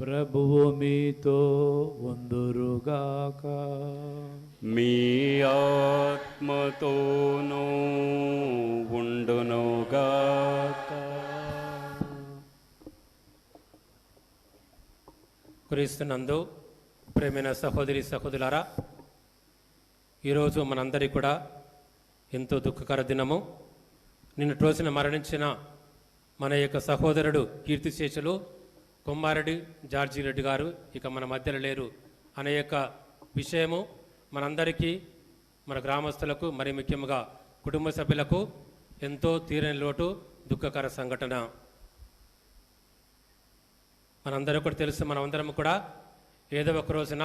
ప్రభువు మీతో ఉందురుగాక. మీ ఆత్మతోనూ ఉండునుగాక. క్రీస్తునందు ప్రేమైన సహోదరి సహోదరులారా, ఈరోజు మనందరికీ కూడా ఎంతో దుఃఖకర దినము. నిన్నటి రోజున మరణించిన మన యొక్క సహోదరుడు కీర్తిశేషులు కొమ్మారెడ్డి జార్జి రెడ్డి గారు ఇక మన మధ్యలో లేరు అనే యొక్క విషయము మనందరికీ, మన గ్రామస్తులకు, మరి ముఖ్యంగా కుటుంబ సభ్యులకు ఎంతో తీరని లోటు, దుఃఖకర సంఘటన. మనందరూ కూడా తెలుసు, మనమందరం కూడా ఏదో ఒక రోజున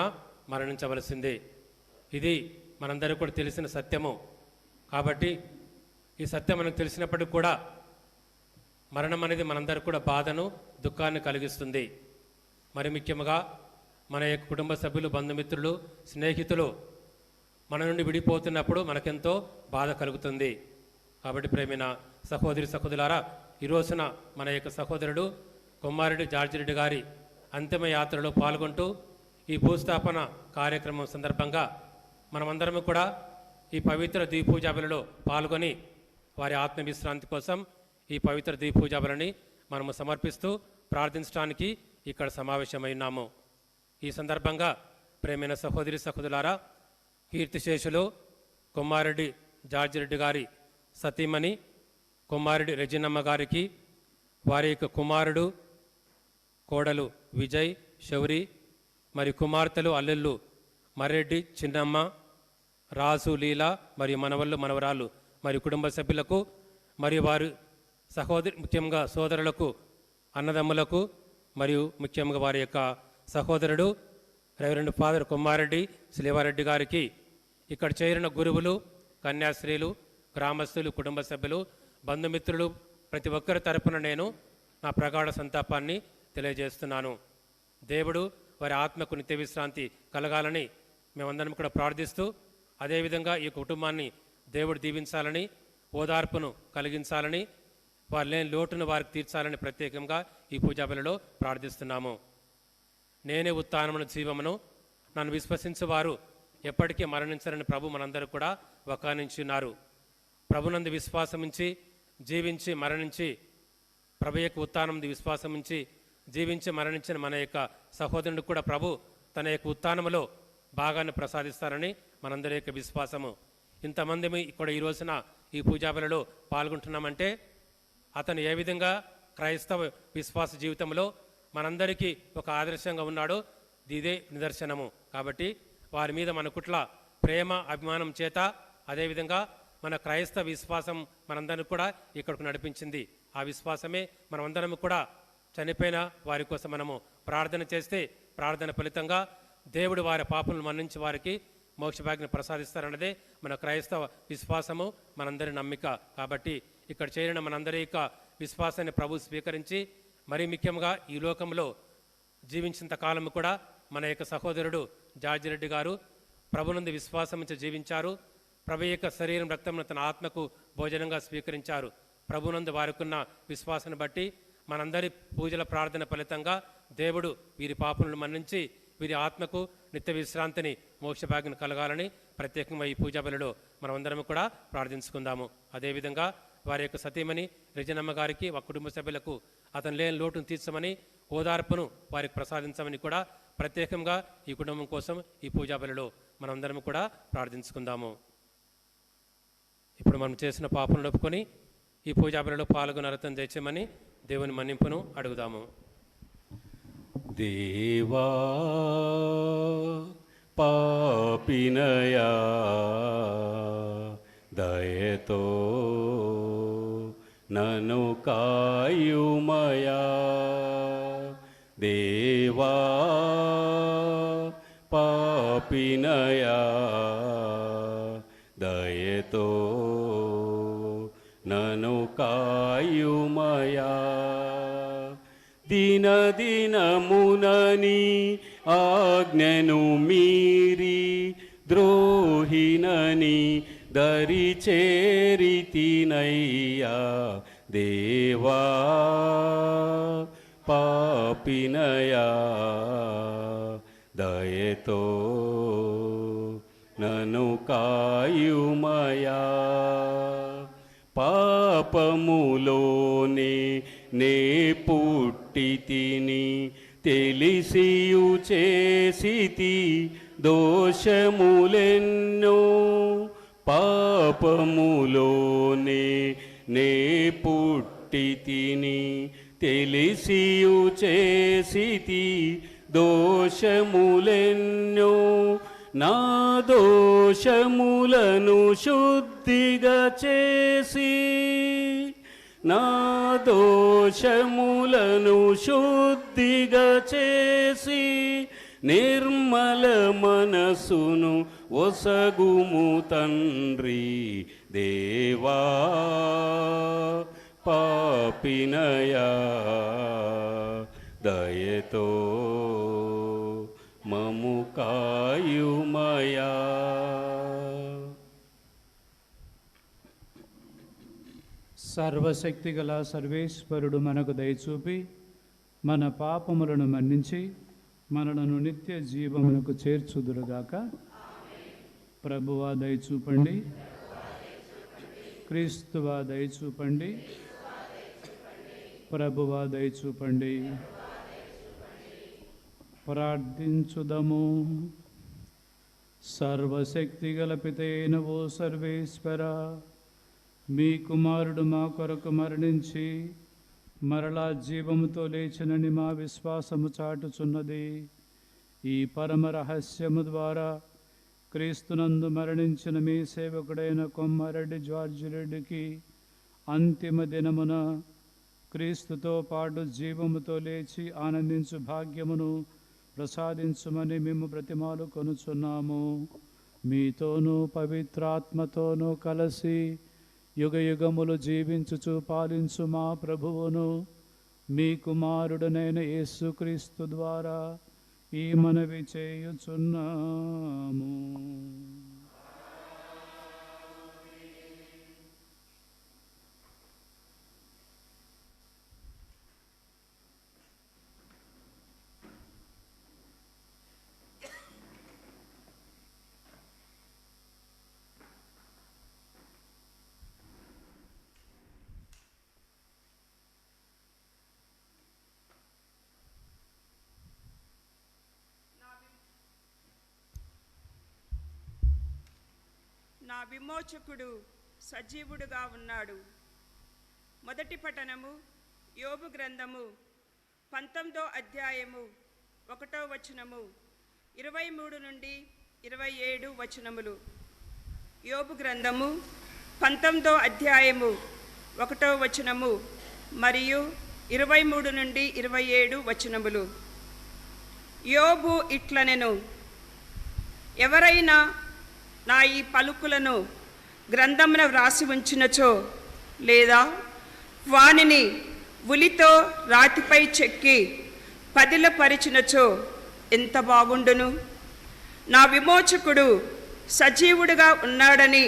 మరణించవలసిందే. ఇది మనందరూ కూడా తెలిసిన సత్యము. కాబట్టి ఈ సత్యం మనకు తెలిసినప్పటికీ కూడా మరణం అనేది మనందరూ కూడా బాధను, దుఃఖాన్ని కలిగిస్తుంది. మరి ముఖ్యంగా మన యొక్క కుటుంబ సభ్యులు, బంధుమిత్రులు, స్నేహితులు మన నుండి విడిపోతున్నప్పుడు మనకెంతో బాధ కలుగుతుంది. కాబట్టి ప్రేమైన సహోదరి సహోదరులారా, ఈ రోజున మన యొక్క సహోదరుడు కొమ్మారెడ్డి జార్జి రెడ్డి గారి అంతిమ యాత్రలో పాల్గొంటూ ఈ భూస్థాపన కార్యక్రమం సందర్భంగా మనమందరం కూడా ఈ పవిత్ర ద్విపూజాబలిలో పాల్గొని వారి ఆత్మవిశ్రాంతి కోసం ఈ పవిత్ర ద్విపూజాబలిని మనము సమర్పిస్తూ ప్రార్థించడానికి ఇక్కడ సమావేశమైనాము. ఈ సందర్భంగా ప్రేమైన సహోదరి సహోదరులారా, కీర్తిశేషులు కొమ్మారెడ్డి జార్జి రెడ్డి గారి సతీమణి కొమ్మారెడ్డి రెజినమ్మ గారికి, వారి యొక్క కుమారుడు కోడలు విజయ్, శౌరి, మరి కుమార్తెలు అల్లుళ్ళు మర్రెడ్డి, చిన్నమ్మ, రాజు, లీల, మరియు మనవళ్ళు, మనవరాళ్ళు, మరియు కుటుంబ సభ్యులకు, మరియు వారి సహోదరి, ముఖ్యంగా సోదరులకు, అన్నదమ్ములకు, మరియు ముఖ్యంగా వారి యొక్క సహోదరుడు రెవరెండ్ ఫాదర్ కొమ్మారెడ్డి శ్రీవారెడ్డి గారికి, ఇక్కడ చేరిన గురువులు, కన్యాశ్రీలు, గ్రామస్తులు, కుటుంబ సభ్యులు, బంధుమిత్రులు, ప్రతి ఒక్కరి తరపున నేను నా ప్రగాఢ సంతాపాన్ని తెలియజేస్తున్నాను. దేవుడు వారి ఆత్మకు నిత్య విశ్రాంతి కలగాలని మేమందరం కూడా ప్రార్థిస్తూ, అదేవిధంగా ఈ కుటుంబాన్ని దేవుడు దీవించాలని, ఓదార్పును కలిగించాలని, వారు లేని లోటును వారికి తీర్చాలని ప్రత్యేకంగా ఈ పూజాబలిలో ప్రార్థిస్తున్నాము. నేనే ఉత్థానమును, జీవమును, నన్ను విశ్వసించు వారు ఎప్పటికీ మరణించరని ప్రభు మనందరూ కూడా వకానించున్నారు. ప్రభునందు విశ్వాసముంచి జీవించి మరణించి, ప్రభు యొక్క ఉత్థానంది విశ్వాసముంచి జీవించి మరణించిన మన యొక్క సహోదరుడు కూడా ప్రభు తన యొక్క ఉత్థానములో భాగాన్ని ప్రసాదిస్తారని మనందరి యొక్క విశ్వాసము. ఇంతమంది ఇక్కడ ఈ రోజున ఈ పూజాబలిలో పాల్గొంటున్నామంటే అతను ఏ విధంగా క్రైస్తవ విశ్వాస జీవితంలో మనందరికీ ఒక ఆదర్శంగా ఉన్నాడో ఇదే నిదర్శనము. కాబట్టి వారి మీద మన కుట్ల ప్రేమ, అభిమానం చేత, అదేవిధంగా మన క్రైస్తవ విశ్వాసం మనందరినీ కూడా ఇక్కడికి నడిపించింది. ఆ విశ్వాసమే మనమందరం కూడా చనిపోయిన వారి కోసం మనము ప్రార్థన చేస్తే ప్రార్థన ఫలితంగా దేవుడు వారి పాపలను మన్నించి వారికి మోక్షభాగ్యం ప్రసాదిస్తారన్నదే మన క్రైస్తవ విశ్వాసము, మనందరి నమ్మిక. కాబట్టి ఇక్కడ చేరిన మనందరి యొక్క విశ్వాసాన్ని ప్రభు స్వీకరించి, మరీ ముఖ్యంగా ఈ లోకంలో జీవించినంత కాలము కూడా మన యొక్క సహోదరుడు జార్జి రెడ్డి గారు ప్రభునందు విశ్వాసం నుంచి జీవించారు. ప్రభు యొక్క శరీరం, రక్తమును తన ఆత్మకు భోజనంగా స్వీకరించారు. ప్రభునందు వారికున్న విశ్వాసాన్ని బట్టి మనందరి పూజల ప్రార్థన ఫలితంగా దేవుడు వీరి పాపలను మన్నించి వీరి ఆత్మకు నిత్య విశ్రాంతిని, మోక్షభాగ్యం కలగాలని ప్రత్యేకంగా ఈ పూజాబలిలో మనమందరం కూడా ప్రార్థించుకుందాము. అదేవిధంగా వారి యొక్క సతీమణి రెజినమ్మ గారికి, ఒక కుటుంబ సభ్యులకు అతను లేని లోటును తీర్చమని, ఓదార్పును వారికి ప్రసాదించమని కూడా ప్రత్యేకంగా ఈ కుటుంబం కోసం ఈ పూజాబలిలో మనమందరం కూడా ప్రార్థించుకుందాము. ఇప్పుడు మనం చేసిన పాపను ఒప్పుకొని ఈ పూజాబలిలో పాల్గొని అర్థం తెచ్చమని దేవుని మన్నింపును అడుగుదాము. దేవా పాపినయా దయతో నన్ను కాయుమయా, దేవా పాపినయా దయతో నన్ను కాయుమయా, దినదినమునని ఆజ్ఞను మీరి ద్రోహినని దరి చేరితినయ్యా, దేవా పాపినయా పాపినయా దయతో నన్ను కాయుమయా. పాపములోనే నే పుట్టి తిని తెలిసియు చేసితి దోషములెన్నో. పాపములోనే నే పుట్టి తిని తెలిసియు చేసితి దోషములెన్నో. నా దోషములను శుద్ధిగా చేసి నా దోషములను శుద్ధిగా చేసి నిర్మల మనసును ఒసగుము తండ్రి దేవా. పాపినయా దయతో మము కాయుమయా. సర్వశక్తిగల సర్వేశ్వరుడు మనకు దయచూపి మన పాపములను మన్నించి మనలను నిత్య జీవమునకు చేర్చుదురుగాక. ప్రభువా దయచూపండి, క్రీస్తువా దయచూపండి, ప్రభువా దయచూపండి. ప్రార్థించుదము. సర్వశక్తిగల పితైన ఓ సర్వేశ్వర, మీ కుమారుడు మా కొరకు మరణించి మరలా జీవముతో లేచినని మా విశ్వాసము చాటుచున్నది. ఈ పరమ రహస్యము ద్వారా క్రీస్తునందు మరణించిన మీ సేవకుడైన కొమ్మారెడ్డి జార్జి రెడ్డికి అంతిమ దినమున క్రీస్తుతో పాటు జీవముతో లేచి ఆనందించు భాగ్యమును ప్రసాదించుమని మేము ప్రతిమాలు కొనుచున్నాము. మీతోనూ పవిత్రాత్మతోనూ కలిసి యుగయుగములు జీవించుచు పాలించు మా ప్రభువును మీ కుమారుడనైన యేసుక్రీస్తు ద్వారా ఈ మనవి చేయుచున్నాము. నా విమోచకుడు సజీవుడుగా ఉన్నాడు. మొదటి పఠనము యోబు గ్రంథము 19వ అధ్యాయము 1వ వచనము 23 నుండి 27 వచనములు. యోబు గ్రంథము 19వ అధ్యాయము 1వ వచనము మరియు 23 నుండి 27 వచనములు. యోబు ఇట్లనెను, ఎవరైనా నా ఈ పలుకులను గ్రంథమున వ్రాసి ఉంచినచో, లేదా వానిని ఉలితో రాతిపై చెక్కి పదిలపరిచినచో ఎంత బాగుండును. నా విమోచకుడు సజీవుడుగా ఉన్నాడని,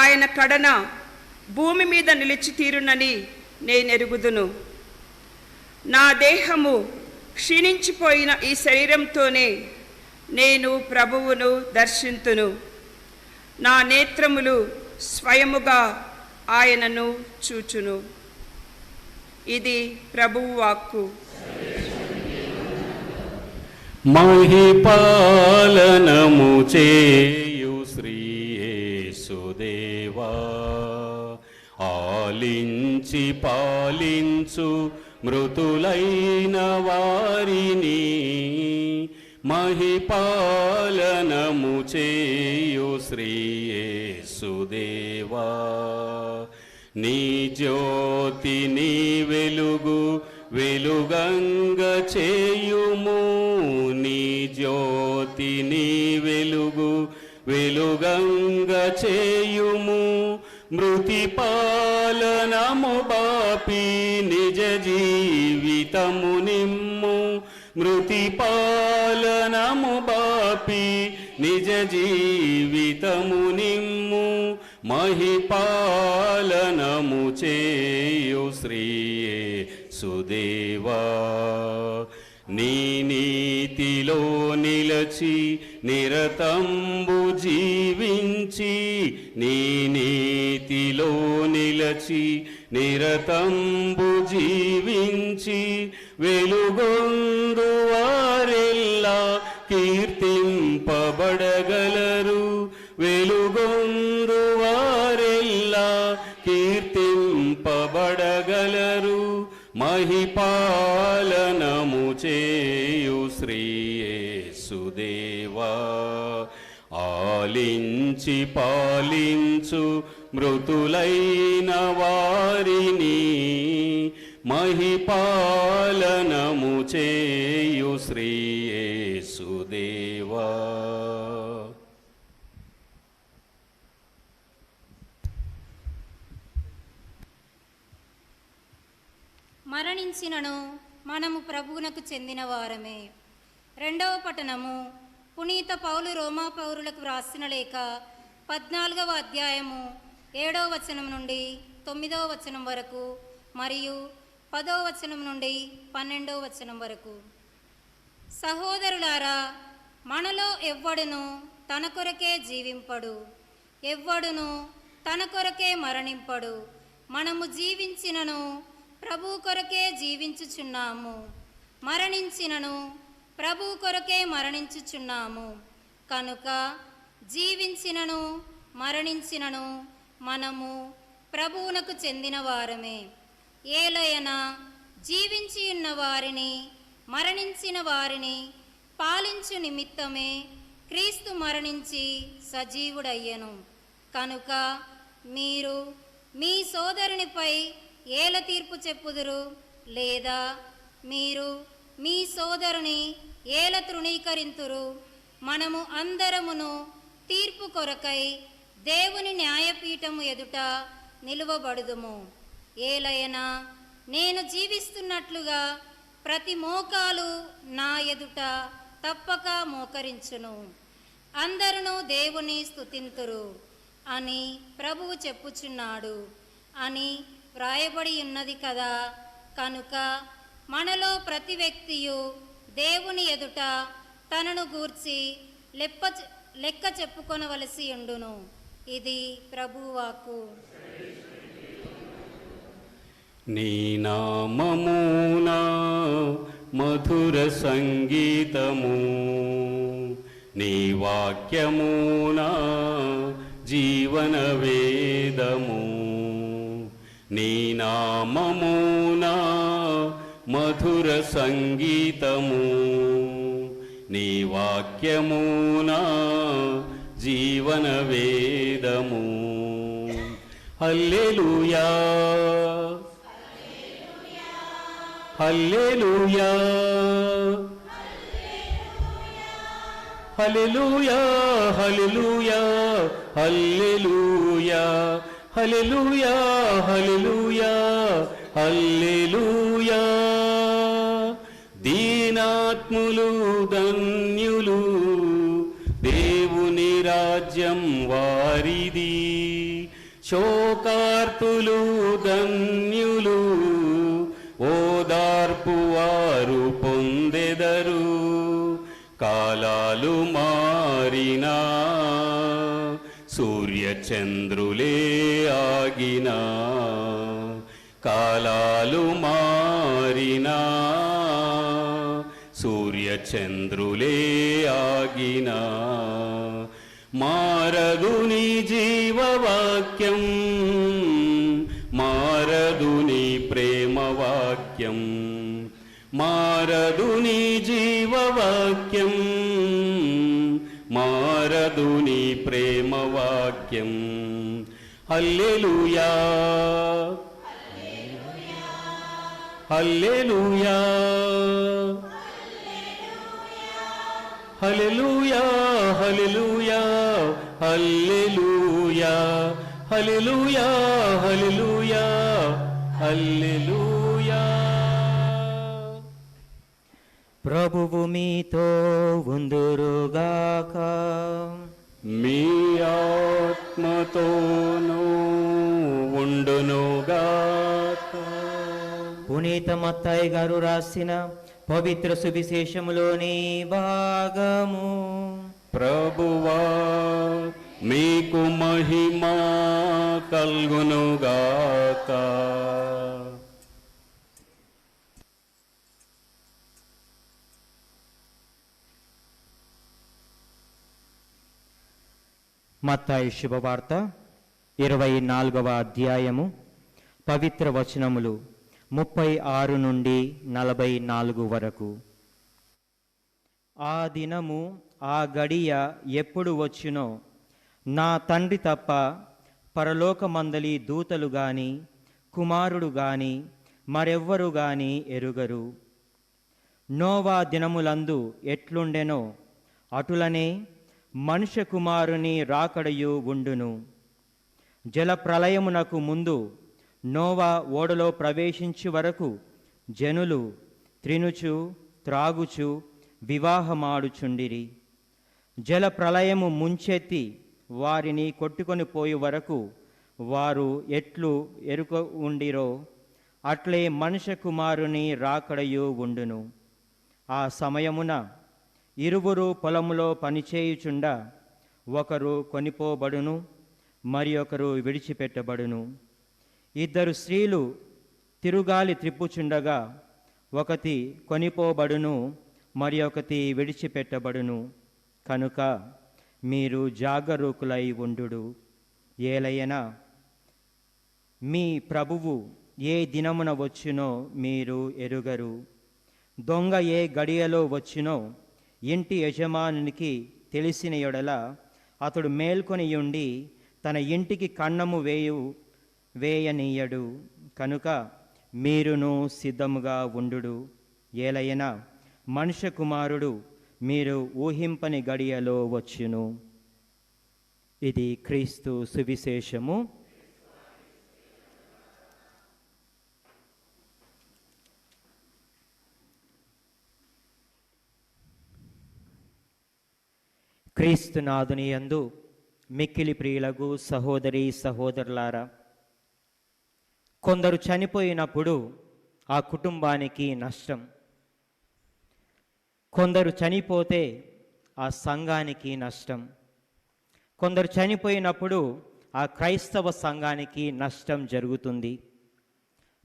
ఆయన కడన భూమి మీద నిలిచి తీరునని నేనెరుగుదును. నా దేహము క్షీణించిపోయిన ఈ శరీరంతోనే నేను ప్రభువును దర్శింతును. నా నేత్రములు స్వయముగా ఆయనను చూచును. ఇది ప్రభువు వాక్కు. మహిపాలనము చేయు శ్రీ యేసుదేవా, ఆలించి పాలించు మృతులైన వారిని. మహిపాలనము చేయు శ్రీ యేసుదేవా, నీ జ్యోతి నీ వెలుగు వెలుగంగ చేయుము. నీ జ్యోతి నీ వెలుగు వెలుగంగ చేయుము. మృతి పాలనము బాపి నిజ జీవితము నిమ్ము. మృతి పాలనము బాపి నిజ జీవితము నిమ్ము. మహిపాలనము చేయు శ్రీ యేసుదేవా. నీ నీతిలో నిలచి నిరతంబు జీవించి, నీ నీతిలో నిలచి నిరతంబు జీవించి, వెలుగొందు వారెల్లా కీర్తింపబడగలరు. వెలుగొందు వారెల్లా కీర్తింపబడగలరు. మహిపాలనము చేయు శ్రీ యేసుదేవా. ఆలించి పాలించు మృతులైన వారిని, మహిపాలనము చేయు శ్రీ యేసుదేవా. మరణించినను మనము ప్రభువునకు చెందిన వారమే. రెండవ పఠనము పునీత పౌలు రోమా పౌరులకు వ్రాసిన లేఖ 14వ అధ్యాయము 7వ వచనం నుండి 9వ వచనం వరకు మరియు 10వ వచనం నుండి 12వ వచనం వరకు. సహోదరులారా, మనలో ఎవ్వడును తన కొరకే జీవింపడు, ఎవ్వడును తన కొరకే మరణింపడు. మనము జీవించినను ప్రభు కొరకే జీవించుచున్నాము, మరణించినను ప్రభు కొరకే మరణించుచున్నాము. కనుక జీవించినను మరణించినను మనము ప్రభువునకు చెందిన వారమే. ఏలయన జీవించి ఉన్న వారిని మరణించిన వారిని పాలించు నిమిత్తమే క్రీస్తు మరణించి సజీవుడయ్యను. కనుక మీరు మీ సోదరునిపై ఏల తీర్పు చెప్పుదురు, లేదా మీరు మీ సోదరుని ఏల తృణీకరింతురు? మనము అందరమును తీర్పు కొరకై దేవుని న్యాయపీఠము ఎదుట నిలువబడుదుము. ఏలయనా నేను జీవిస్తున్నట్లుగా ప్రతి మోకాలు నా ఎదుట తప్పక మోకరించును. అందరును దేవుని స్తుతింతురు అని ప్రభువు చెప్పుచున్నాడు అని వ్రాయబడి ఉన్నది కదా. కనుక మనలో ప్రతి వ్యక్తియు దేవుని ఎదుట తనను గూర్చి లెక్క చెప్పుకొనవలసి ఉండును. ఇది ప్రభువాకు. నీ నామమునా మధుర సంగీతము, నీ వాక్యమునా జీవన వేదము. నీ నామమునా మధుర సంగీతము, నీ వాక్యమునా జీవన వేదము. హల్లెలూయా హల్లెలూయా హల్లెలూయా హల్లెలూయా హల్లెలూయా హల్లెలూయా హల్లెలూయా హల్లెలూయా. దీనాత్ములు ధన్యులు, దేవుని రాజ్యం వారిది. శోకార్తులు ధన్యులు, ఓదార్పు వారు పొందెదరు. కాలాలు మారినా, సూర్యచంద్రులే ఆగినా. కాలాలు మారినా, సూర్యచంద్రులే ఆగినా. మారదు నీ జీవవాక్యం, మారదు నీ ప్రేమవాక్యం. మారదు నీ జీవవాక్యం, మారదు నీ ప్రేమవాక్యం. హల్లెలూయా హల్లెలూయా హల్లెలూయా హల్లెలూయా హల్లెలూయా హల్లెలూయా హల్లెలూయా హల్లెలూయా. ప్రభువు మీతో ఉందురుగాక. మీ ఆత్మతోనూ ఉండునుగాక. పునీత మత్తాయి గారు రాసిన పవిత్ర సువిశేషములోని భాగము. ప్రభువా మీకు మహిమ కల్గునుగాక. మత్తాయి శుభవార్త 24వ అధ్యాయము పవిత్ర వచనములు 36 నుండి 44 వరకు. ఆ దినము ఆ గడియ ఎప్పుడు వచ్చునో నా తండ్రి తప్ప పరలోకమందలి దూతలు గాని కుమారుడు గాని మరెవ్వరు గాని ఎరుగరు. నోవా దినములందు ఎట్లుండెనో అటులనే మనుష్య కుమారుని రాకడయు ఉండును. జలప్రలయమునకు ముందు నోవా ఓడలో ప్రవేశించు వరకు జనులు త్రినుచు త్రాగుచు వివాహమాడుచుండిరి. జలప్రలయము ముంచెత్తి వారిని కొట్టుకొని పోయే వరకు వారు ఎట్లు ఎరుక ఉండిరో అట్లే మనుష్య కుమారుని రాకడయు ఉండును. ఆ సమయమున ఇరువురు పొలములో పనిచేయుచుండా ఒకరు కొనిపోబడును, మరి ఒకరు విడిచిపెట్టబడును. ఇద్దరు స్త్రీలు తిరుగాలి త్రిప్పుచుండగా ఒకటి కొనిపోబడును, మరి ఒకటి విడిచిపెట్టబడును. కనుక మీరు జాగరూకులై ఉండుడు. ఏలయనా మీ ప్రభువు ఏ దినమున వచ్చునో మీరు ఎరుగరు. దొంగ ఏ గడియలో వచ్చునో ఇంటి యజమానునికి తెలిసిన యెడల అతడు మేల్కొని ఉండి తన ఇంటికి కన్నము వేయనీయడు. కనుక మీరును సిద్ధముగా ఉండుడు. ఏలయనా మనుష్య కుమారుడు మీరు ఊహింపని గడియలో వచ్చును. ఇది క్రీస్తు సువిశేషము. క్రీస్తునాథుని యందు మిక్కిలి ప్రియులకు సహోదరి సహోదరులారా, కొందరు చనిపోయినప్పుడు ఆ కుటుంబానికి నష్టం. కొందరు చనిపోతే ఆ సంఘానికి నష్టం. కొందరు చనిపోయినప్పుడు ఆ క్రైస్తవ సంఘానికి నష్టం జరుగుతుంది.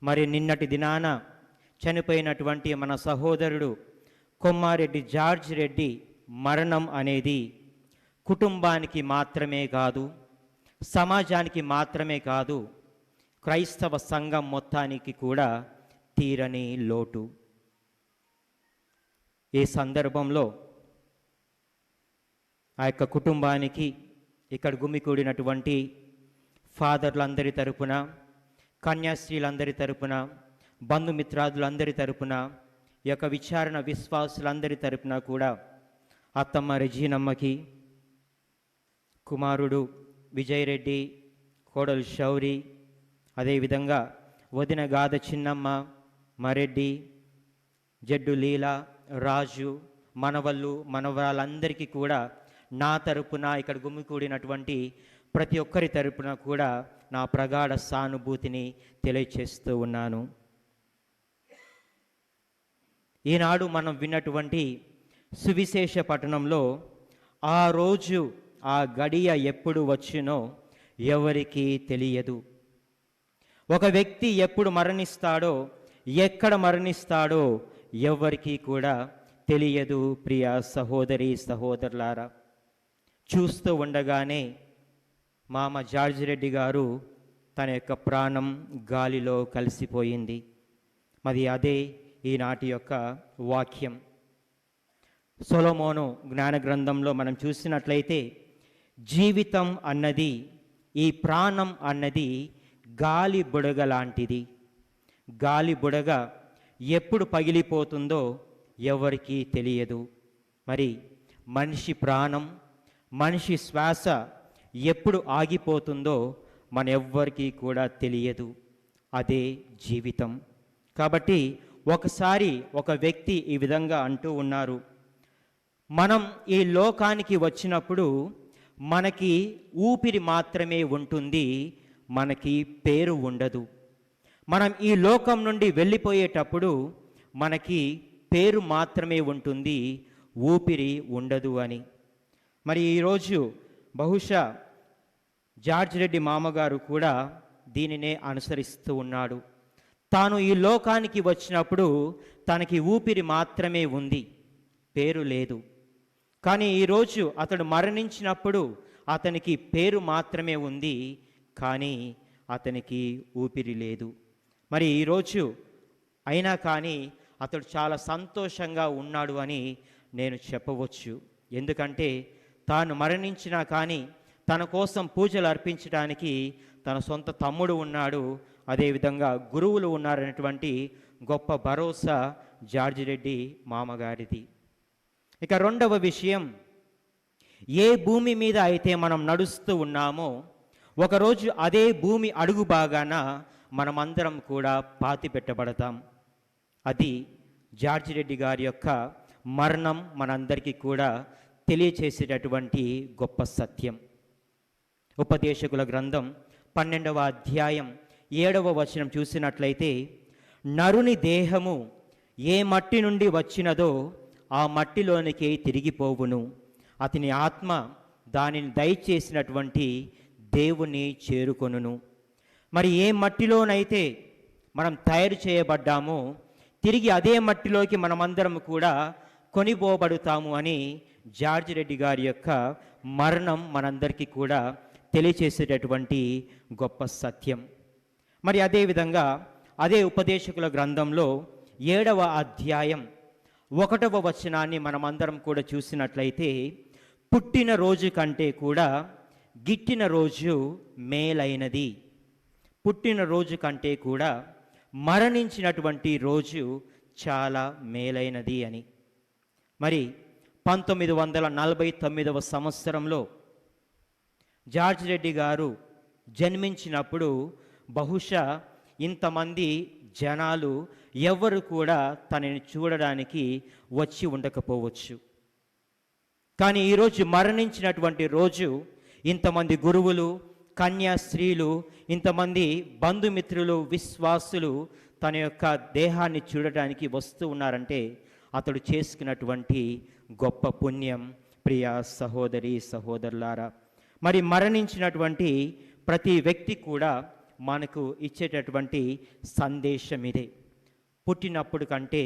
మరి నిన్నటి దినాన చనిపోయినటువంటి మన సహోదరుడు కొమ్మారెడ్డి జార్జ్ రెడ్డి మరణం అనేది కుటుంబానికి మాత్రమే కాదు, సమాజానికి మాత్రమే కాదు, క్రైస్తవ సంఘం మొత్తానికి కూడా తీరని లోటు. ఈ సందర్భంలో ఆ యొక్క కుటుంబానికి ఇక్కడ గుమికూడినటువంటి ఫాదర్లందరి తరపున, కన్యాస్త్రీలందరి తరపున, బంధుమిత్రాదులందరి తరపున, ఈ యొక్క విచారణ విశ్వాసులందరి తరపున కూడా అత్తమ్మ రెజీనమ్మకి, కుమారుడు విజయ్ రెడ్డి, కోడలు శౌరి, అదేవిధంగా వదిన గాథ చిన్నమ్మ, మరెడ్డి, జడ్డు లీల, రాజు, మనవళ్ళు, మనవరాలందరికీ కూడా నా తరపున, ఇక్కడ గుమికూడినటువంటి ప్రతి ఒక్కరి తరపున కూడా నా ప్రగాఢ సానుభూతిని తెలియచేస్తూ ఉన్నాను. ఈనాడు మనం విన్నటువంటి సువిశేష పట్టణంలో ఆ రోజు ఆ గడియ ఎప్పుడు వచ్చునో ఎవరికీ తెలియదు. ఒక వ్యక్తి ఎప్పుడు మరణిస్తాడో, ఎక్కడ మరణిస్తాడో ఎవరికీ కూడా తెలియదు. ప్రియ సహోదరి సహోదరులారా, చూస్తూ ఉండగానే మామ జార్జ్ రెడ్డి గారు తన యొక్క ప్రాణం గాలిలో కలిసిపోయింది. మరి అదే ఈనాటి యొక్క వాక్యం. సొలొమోను జ్ఞాన గ్రంథంలో మనం చూసినట్లయితే జీవితం అన్నది, ఈ ప్రాణం అన్నది గాలి బుడగ లాంటిది. గాలి బుడగ ఎప్పుడు పగిలిపోతుందో ఎవరికీ తెలియదు. మరి మనిషి ప్రాణం, మనిషి శ్వాస ఎప్పుడు ఆగిపోతుందో మన ఎవ్వరికీ కూడా తెలియదు. అదే జీవితం. కాబట్టి ఒకసారి ఒక వ్యక్తి ఈ విధంగా అంటూ ఉన్నారు, మనం ఈ లోకానికి వచ్చినప్పుడు మనకి ఊపిరి మాత్రమే ఉంటుంది, మనకి పేరు ఉండదు. మనం ఈ లోకం నుండి వెళ్ళిపోయేటప్పుడు మనకి పేరు మాత్రమే ఉంటుంది, ఊపిరి ఉండదు అని. మరి ఈరోజు బహుశా జార్జ్ రెడ్డి మామగారు కూడా దీనినే అనుసరిస్తూ ఉన్నాడు. తాను ఈ లోకానికి వచ్చినప్పుడు తనకి ఊపిరి మాత్రమే ఉంది, పేరు లేదు. కానీ ఈరోజు అతడు మరణించినప్పుడు అతనికి పేరు మాత్రమే ఉంది, కానీ అతనికి ఊపిరి లేదు. మరి ఈరోజు అయినా కానీ అతడు చాలా సంతోషంగా ఉన్నాడు అని నేను చెప్పవచ్చు. ఎందుకంటే తాను మరణించినా కానీ తన కోసం పూజలు అర్పించడానికి తన సొంత తమ్ముడు ఉన్నాడు, అదేవిధంగా గురువులు ఉన్నారనేటువంటి గొప్ప భరోసా జార్జి రెడ్డి మామగారిది. ఇక రెండవ విషయం, ఏ భూమి మీద అయితే మనం నడుస్తూ ఉన్నామో ఒకరోజు అదే భూమి అడుగు భాగాన మనమందరం కూడా పాతి పెట్టబడతాం. అది జార్జి రెడ్డి గారి యొక్క మరణం మనందరికీ కూడా తెలియచేసేటటువంటి గొప్ప సత్యం. ఉపదేశకుల గ్రంథం 12వ అధ్యాయం 7వ వచనం చూసినట్లయితే, నరుని దేహము ఏ మట్టి నుండి వచ్చినదో ఆ మట్టిలోనికి తిరిగిపోవును, అతని ఆత్మ దానిని దయచేసినటువంటి దేవుని చేరుకొనును. మరి ఏ మట్టిలోనైతే మనం తయారు చేయబడ్డామో తిరిగి అదే మట్టిలోకి మనమందరం కూడా కొనిపోబడుతాము అని జార్జి రెడ్డి గారి యొక్క మరణం మనందరికీ కూడా తెలియచేసేటటువంటి గొప్ప సత్యం. మరి అదేవిధంగా అదే ఉపదేశకుల గ్రంథంలో 7వ అధ్యాయం 1వ వచనాన్ని మనమందరం కూడా చూసినట్లయితే, పుట్టిన రోజు కంటే కూడా గిట్టిన రోజు మేలైనది, పుట్టిన రోజు కంటే కూడా మరణించినటువంటి రోజు చాలా మేలైనది అని. మరి 1949వ సంవత్సరంలో జార్జ్ రెడ్డి గారు జన్మించినప్పుడు బహుశా ఇంతమంది జనాలు ఎవరు కూడా తనని చూడడానికి వచ్చి ఉండకపోవచ్చు. కానీ ఈరోజు మరణించినటువంటి రోజు ఇంతమంది గురువులు, కన్యాస్త్రీలు, ఇంతమంది బంధుమిత్రులు, విశ్వాసులు తన యొక్క దేహాన్ని చూడడానికి వస్తూ ఉన్నారంటే అతడు చేసుకున్నటువంటి గొప్ప పుణ్యం. ప్రియ సహోదరి సహోదరులారా, మరి మరణించినటువంటి ప్రతి వ్యక్తి కూడా మనకు ఇచ్చేటటువంటి సందేశం ఇదే, పుట్టినప్పుడు కంటే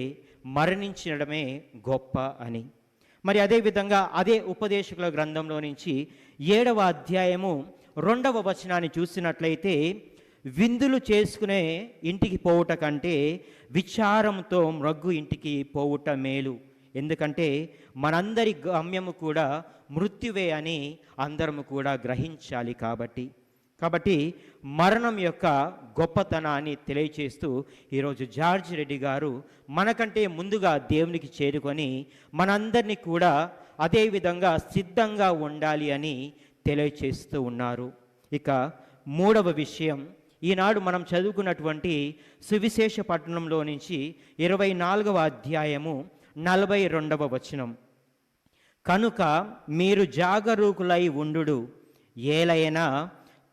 మరణించడమే గొప్ప అని. మరి అదేవిధంగా అదే ఉపదేశకుల గ్రంథంలో నుంచి 7వ అధ్యాయము 2వ వచనాన్ని చూసినట్లయితే, విందులు చేసుకునే ఇంటికి పోవుట కంటే విచారంతో మ్రగ్గు ఇంటికి పోవుట మేలు, ఎందుకంటే మనందరి గమ్యము కూడా మృత్యువే అని అందరము కూడా గ్రహించాలి. కాబట్టి మరణం యొక్క గొప్పతనాన్ని తెలియచేస్తూ ఈరోజు జార్జ్ రెడ్డి గారు మనకంటే ముందుగా దేవునికి చేరుకొని మనందరినీ కూడా అదే విధంగా సిద్ధంగా ఉండాలి అని తెలియచేస్తూ ఉన్నారు. ఇక 3వ విషయం, ఈనాడు మనం చదువుకున్నటువంటి సువిశేష పట్టణంలో నుంచి 24వ అధ్యాయము 42వ వచనం, కనుక మీరు జాగరూకులై ఉండుడు, ఏలైనా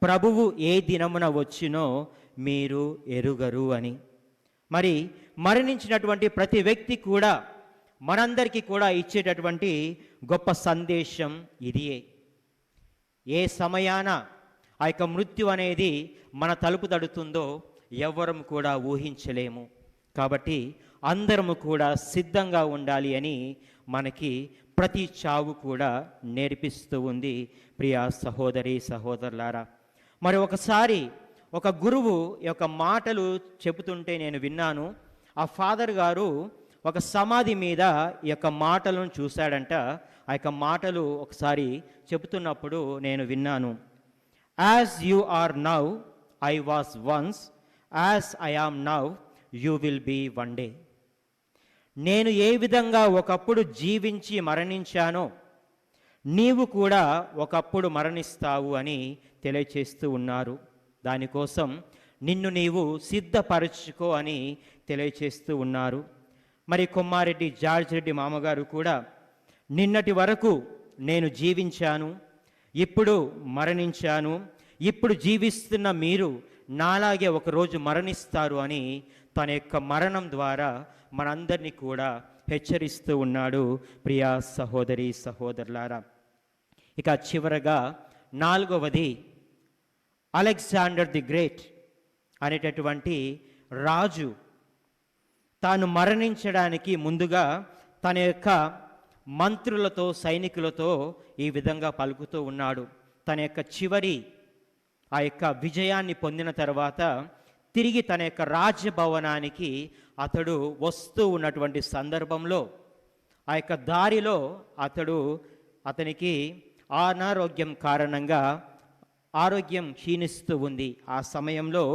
ప్రభువు ఏ దినమున వచ్చినో మీరు ఎరుగరు అని. మరి మరణించినటువంటి ప్రతి వ్యక్తి కూడా మనందరికీ కూడా ఇచ్చేటటువంటి గొప్ప సందేశం ఇదియే. ఏ సమయాన ఆ యొక్క మృత్యు అనేది మన తలుపు తడుతుందో ఎవ్వరం కూడా ఊహించలేము. కాబట్టి అందరము కూడా సిద్ధంగా ఉండాలి అని మనకి ప్రతి చావు కూడా నేర్పిస్తూ ఉంది. ప్రియ సహోదరి సహోదరులారా, మరి ఒకసారి ఒక గురువు యొక్క మాటలు చెబుతుంటే నేను విన్నాను. ఆ ఫాదర్ గారు ఒక సమాధి మీద ఈ యొక్క మాటలను చూశాడంట. ఆ యొక్క మాటలు ఒకసారి చెబుతున్నప్పుడు నేను విన్నాను. As you are now I was once, as I am now you will be one day. నేను ఏ విధంగా ఒకప్పుడు జీవించి మరణించానో నీవు కూడా ఒకప్పుడు మరణిస్తావు అని తెలియచేస్తూ ఉన్నారు. దానికోసం నిన్ను నీవు సిద్ధపరచుకో అని తెలియచేస్తూ ఉన్నారు. మరి కొమ్మారెడ్డి జార్జ్ రెడ్డి మామగారు కూడా నిన్నటి వరకు నేను జీవించాను, ఇప్పుడు మరణించాను, ఇప్పుడు జీవిస్తున్న మీరు నాలాగే ఒకరోజు మరణిస్తారు అని తన యొక్క మరణం ద్వారా మనందరినీ కూడా హెచ్చరిస్తూ ఉన్నాడు. ప్రియా సహోదరి సహోదరులారా, ఇక చివరగా 4వది అలెగ్జాండర్ ది గ్రేట్ అనేటటువంటి రాజు తాను మరణించడానికి ముందుగా తన యొక్క మంత్రులతో సైనికులతో ఈ విధంగా పలుకుతూ ఉన్నాడు. తన యొక్క చివరి ఆ యొక్క విజయాన్ని పొందిన తర్వాత తిరిగి తన యొక్క రాజ్యభవనానికి అతడు వస్తూ ఉన్నటువంటి సందర్భంలో ఆ యొక్క దారిలో అతనికి అనారోగ్యం కారణంగా ఆరోగ్యం క్షీణిస్తూ ఉంది. ఆ సమయంలో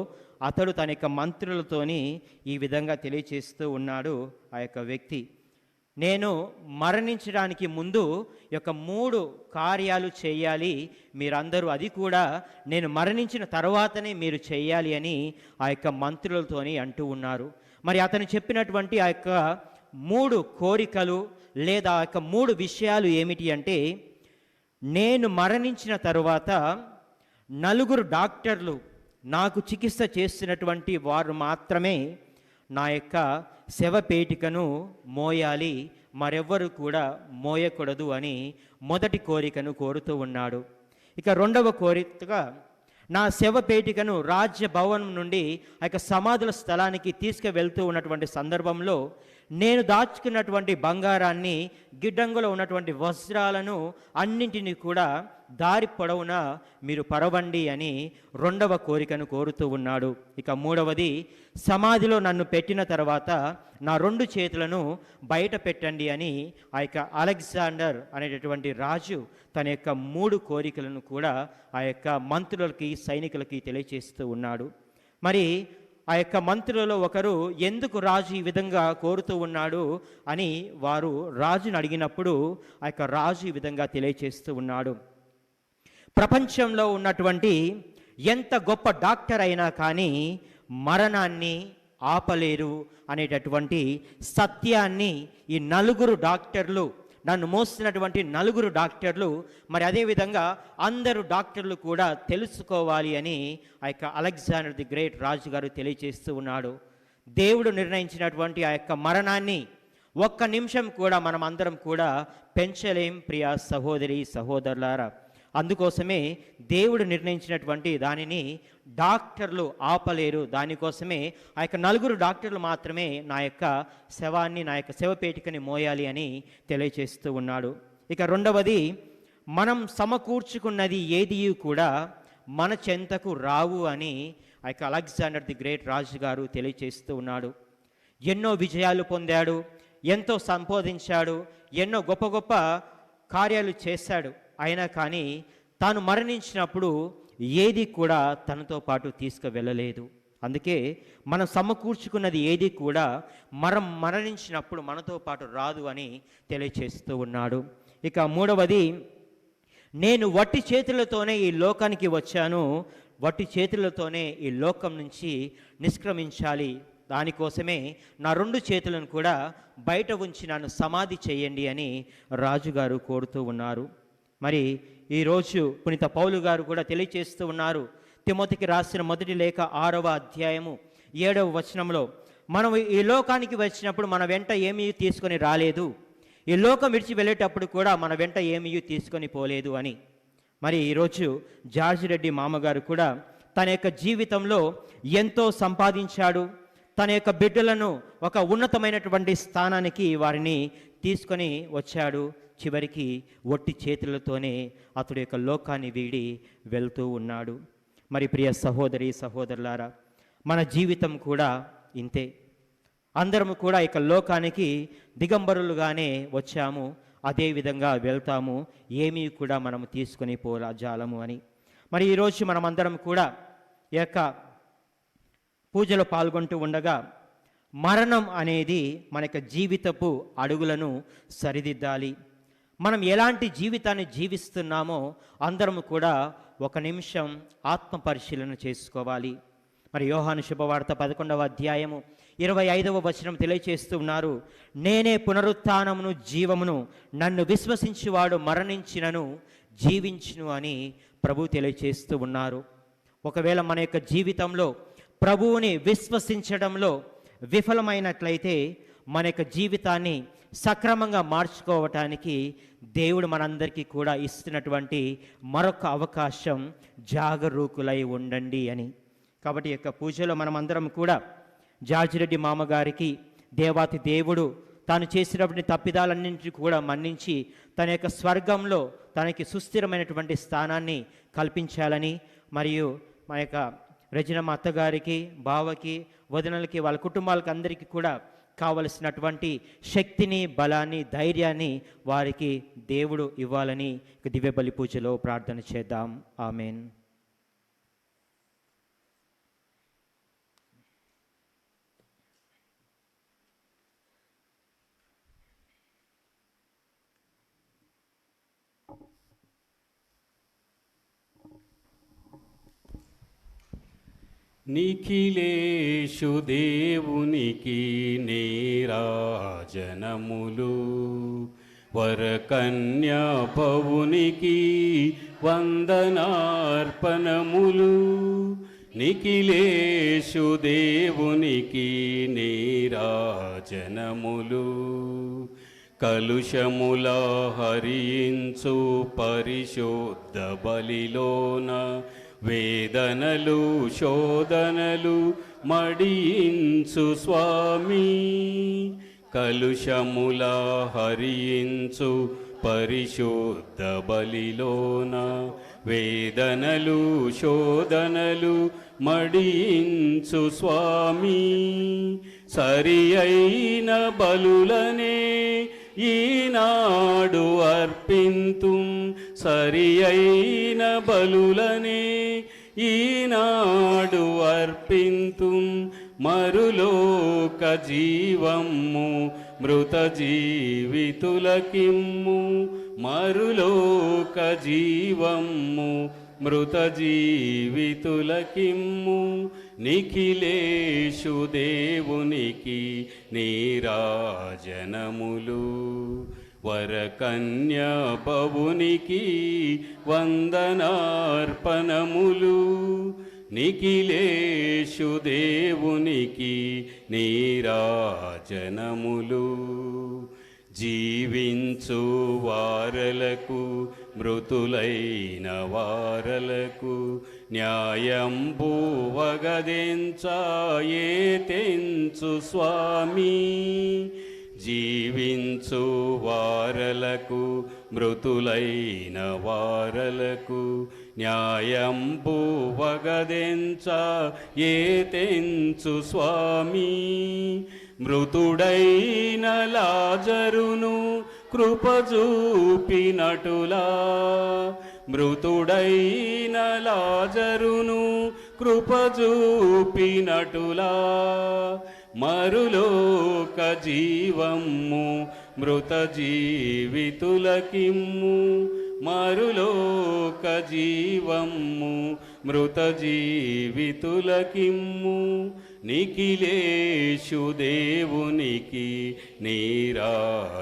అతడు తన యొక్క మంత్రులతోని ఈ విధంగా తెలియచేస్తూ ఉన్నాడు ఆ యొక్క వ్యక్తి, నేను మరణించడానికి ముందు యొక్క 3 కార్యాలు చేయాలి మీరందరూ, అది కూడా నేను మరణించిన తర్వాతనే మీరు చేయాలి అని ఆ యొక్క మంత్రులతోని అంటూ ఉన్నారు. మరి అతను చెప్పినటువంటి ఆ యొక్క 3 కోరికలు లేదా ఆ యొక్క 3 విషయాలు ఏమిటి అంటే, నేను మరణించిన తరువాత 4 డాక్టర్లు నాకు చికిత్స చేస్తున్నటువంటి వారు మాత్రమే నా యొక్క శవపేటికను మోయాలి, మరెవ్వరు కూడా మోయకూడదు అని మొదటి కోరికను కోరుతూ ఉన్నాడు. ఇక 2వ కోరికగా నా శవపేటికను రాజ్యభవనం నుండి ఆ యొక్క సమాధుల స్థలానికి తీసుకువెళ్తూ ఉన్నటువంటి సందర్భంలో నేను దాచుకున్నటువంటి బంగారాన్ని, గిడ్డంగులో ఉన్నటువంటి వజ్రాలను అన్నింటినీ కూడా దారి పొడవునా మీరు పరవండి అని 2వ కోరికను కోరుతూ ఉన్నాడు. ఇక 3వది, సమాధిలో నన్ను పెట్టిన తర్వాత నా 2 చేతులను బయట పెట్టండి అని ఆ యొక్క అలెగ్జాండర్ అనేటటువంటి రాజు తన యొక్క 3 కోరికలను కూడా ఆ యొక్క మంత్రులకి సైనికులకి తెలియచేస్తూ ఉన్నాడు. మరి ఆ యొక్క మంత్రులలో ఒకరు ఎందుకు రాజు ఈ విధంగా కోరుతూ ఉన్నాడు అని వారు రాజుని అడిగినప్పుడు ఆ యొక్క రాజు ఈ విధంగా తెలియచేస్తూ ఉన్నాడు, ప్రపంచంలో ఉన్నటువంటి ఎంత గొప్ప డాక్టర్ అయినా కానీ మరణాన్ని ఆపలేరు అనేటటువంటి సత్యాన్ని ఈ 4 డాక్టర్లు, నన్ను మోస్తున్నటువంటి 4 డాక్టర్లు, మరి అదేవిధంగా అందరూ డాక్టర్లు కూడా తెలుసుకోవాలి అని ఆ యొక్క అలెగ్జాండర్ ది గ్రేట్ రాజు గారు తెలియచేస్తూ ఉన్నాడు. దేవుడు నిర్ణయించినటువంటి ఆ యొక్క మరణాన్ని 1 నిమిషం కూడా మనం అందరం కూడా పెంచలేం ప్రియా సహోదరి సహోదరులారా. అందుకోసమే దేవుడు నిర్ణయించినటువంటి దానిని డాక్టర్లు ఆపలేరు. దానికోసమే ఆ యొక్క 4 డాక్టర్లు మాత్రమే నా యొక్క శవాన్ని, నా యొక్క శవపేటికని మోయాలి అని తెలియచేస్తూ ఉన్నాడు. ఇక 2వది, మనం సమకూర్చుకున్నది ఏది కూడా మన చెంతకు రావు అని ఆ యొక్క అలెగ్జాండర్ ది గ్రేట్ రాజు గారు తెలియచేస్తూ ఉన్నాడు. ఎన్నో విజయాలు పొందాడు, ఎంతో సంపాదించాడు, ఎన్నో గొప్ప గొప్ప కార్యాలు చేశాడు. అయినా కానీ తాను మరణించినప్పుడు ఏది కూడా తనతో పాటు తీసుకువెళ్ళలేదు. అందుకే మనం సమకూర్చుకున్నది ఏది కూడా మనం మరణించినప్పుడు మనతో పాటు రాదు అని తెలియచేస్తూ ఉన్నాడు. ఇక 3వది, నేను వట్టి చేతులతోనే ఈ లోకానికి వచ్చాను, వట్టి చేతులతోనే ఈ లోకం నుంచి నిష్క్రమించాలి, దానికోసమే నా 2 చేతులను కూడా బయట ఉంచి నన్ను సమాధి చేయండి అని రాజుగారు కోరుతూ ఉన్నారు. మరి ఈరోజు పునీత పౌలు గారు కూడా తెలియచేస్తూ ఉన్నారు. తిమోతికి రాసిన 1వ లేఖ 6వ అధ్యాయము 7వ వచనంలో, మనం ఈ లోకానికి వచ్చినప్పుడు మన వెంట ఏమీ తీసుకొని రాలేదు, ఈ లోకం విడిచి వెళ్ళేటప్పుడు కూడా మన వెంట ఏమీ తీసుకొని పోలేదు అని. మరి ఈరోజు జార్జ్ రెడ్డి మామగారు కూడా తన యొక్క జీవితంలో ఎంతో సంపాదించాడు, తన యొక్క బిడ్డలను ఒక ఉన్నతమైనటువంటి స్థానానికి వారిని తీసుకొని వచ్చాడు. చివరికి ఒట్టి చేతులతోనే అతడు యొక్క లోకాన్ని వీడి వెళ్తూ ఉన్నాడు. మరి ప్రియ సహోదరి సహోదరులారా, మన జీవితం కూడా ఇంతే. అందరము కూడా ఇక లోకానికి దిగంబరులుగానే వచ్చాము, అదేవిధంగా వెళ్తాము, ఏమీ కూడా మనము తీసుకొని పోరాజాలము అని. మరి ఈరోజు మనమందరం కూడా ఈ యొక్క పూజలో పాల్గొంటూ ఉండగా మరణం అనేది మన యొక్క జీవితపు అడుగులను సరిదిద్దాలి. మనం ఎలాంటి జీవితాన్ని జీవిస్తున్నామో అందరము కూడా 1 నిమిషం ఆత్మ పరిశీలన చేసుకోవాలి. మరి యోహాను శుభవార్త 11వ అధ్యాయము 25వ వచనం తెలియచేస్తూ ఉన్నారు, నేనే పునరుత్థానమును జీవమును, నన్ను విశ్వసించువాడు మరణించినను జీవించును అని ప్రభు తెలియచేస్తూ ఉన్నారు. ఒకవేళ మన యొక్క జీవితంలో ప్రభువుని విశ్వసించడంలో విఫలమైనట్లయితే మన యొక్క జీవితాన్ని సక్రమంగా మార్చుకోవటానికి దేవుడు మనందరికీ కూడా ఇస్తున్నటువంటి మరొక అవకాశం జాగరూకులై ఉండండి అని. కాబట్టి ఈ యొక్క పూజలో మనమందరం కూడా జార్జిరెడ్డి మామగారికి దేవాతి దేవుడు తాను చేసినటువంటి తప్పిదాలన్నింటినీ కూడా మన్నించి తన యొక్క స్వర్గంలో తనకి సుస్థిరమైనటువంటి స్థానాన్ని కల్పించాలని, మరియు మా యొక్క రజనమ్మ అత్తగారికి, బావకి, వదినలకి, వాళ్ళ కుటుంబాలకు అందరికీ కూడా కావలసినటువంటి శక్తిని, బలాన్ని, ధైర్యాన్ని వారికి దేవుడు ఇవ్వాలని దివ్య బలి పూజలో ప్రార్థన చేద్దాం. ఆమెన్. నిఖిలేషు దేవునికి నీరాజనములు, వరకన్యా పవునికి వందనార్పణములు. నిఖిలేషు దేవునికి నీరాజనములు, కలుషముల హరించు పరిశుద్ధ బలిలోన వేదనలు శోధనలు మడియించు స్వామి. కలుషముల హరించు పరిశుద్ధ బలిలోన వేదనలు శోధనలు మడియించు స్వామి. సరి అయిన బలులనే ఈనాడు అర్పింతుం, సరి అయిన బలులనే ఈనాడు అర్పింతుం. మరులోక జీవమ్ము మృత జీవితులకిమ్ము, మరులోక జీవమ్ము మృత జీవితులకిమ్ము. నిఖిలేషు దేవునికి నీరాజనములు, వరకన్యా బవునికి వందనార్పణములు. నిఖిలేషు దేవునికి నీరాజనములు. జీవించు వారలకు మృతులైన వారలకు న్యాయంబు వగదెంచాయే తెంచు స్వామి. జీవించు వారలకు మృతులైన వారలకు న్యాయంబు వగదెంచాయే తెంచు స్వామి. మృతుడైన లాజరును కృపజూపినటులా, మృతుడైన లాజరును కృపజూపినటులా. మరులోక జీవమ్ము మృత జీవితులకిమ్ము, మరులోక జీవమ్ము మృత జీవితులకిమ్ము. నిఖిలేషు దేవునికి నీరాజనములు.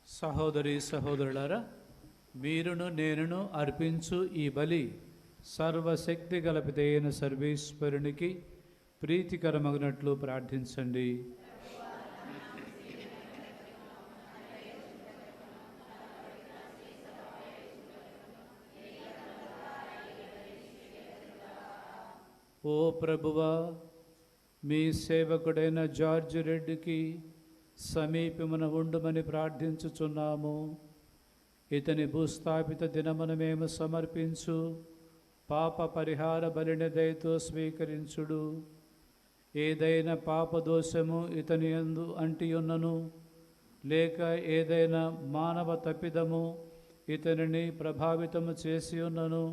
సహోదరి సహోదరులారా, మీరును నేనును అర్పించు ఈ బలి సర్వశక్తి గలపితైన సర్వేశ్వరునికి ప్రీతికరమగినట్లు ప్రార్థించండి. ఓ ప్రభువా, మీ సేవకుడైన జార్జ్ రెడ్డికి సమీపమున ఉండుమని ప్రార్థించుచున్నాము. ఇతని భూస్థాపిత దినమును మేము సమర్పించు పాప పరిహార బలిని దయతో స్వీకరించుడు. ఏదైనా పాపదోషము ఇతని యందు అంటియున్నను, లేక ఏదైనా మానవ తప్పిదము ఇతనిని ప్రభావితము చేసి ఉన్నను,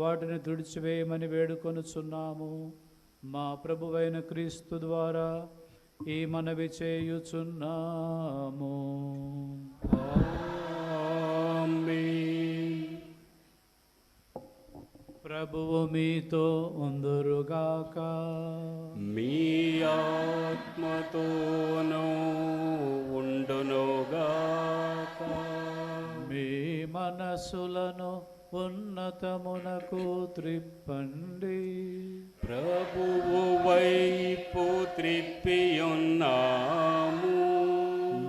వాటిని తుడిచివేయమని వేడుకొనుచున్నాము. మా ప్రభువైన క్రీస్తు ద్వారా ఈ మనవి చేయుచున్నాము. ఆమేన్. ప్రభువు మీతో ఉందురుగాక. మీ ఆత్మతోనూ ఉండునుగాక. మీ మనసులను ఉన్నతమునకు త్రిప్పండి. ప్రభువు వైపు త్రిప్పియున్నాము.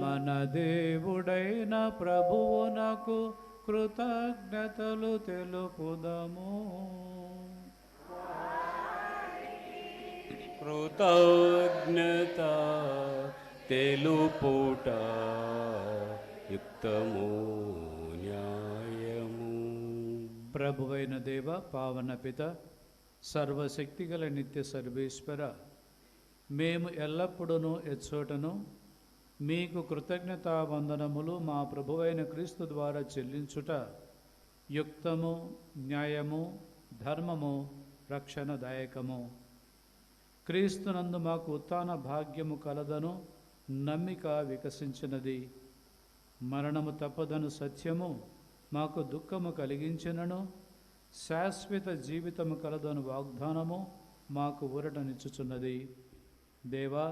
మన దేవుడైన ప్రభువునకు కృతజ్ఞతలు తెలుపుదము. కృతజ్ఞత తెలుపుట యుక్తము న్యాయము. ప్రభువైన దేవ, పావన పిత, సర్వశక్తిగల నిత్య సర్వేశ్వర, మేము ఎల్లప్పుడూ ఎచ్చోటను మీకు కృతజ్ఞతా వందనములు మా ప్రభువైన క్రీస్తు ద్వారా చెల్లించుట యుక్తము, న్యాయము, ధర్మము, రక్షణదాయకము. క్రీస్తునందు మాకు ఉత్థాన భాగ్యము కలదను నమ్మిక వికసించినది. మరణము తప్పదను సత్యము మాకు దుఃఖము కలిగించినను శాశ్వత జీవితము కలదను వాగ్దానము మాకు ఊరటనిచ్చుచున్నది. దేవా,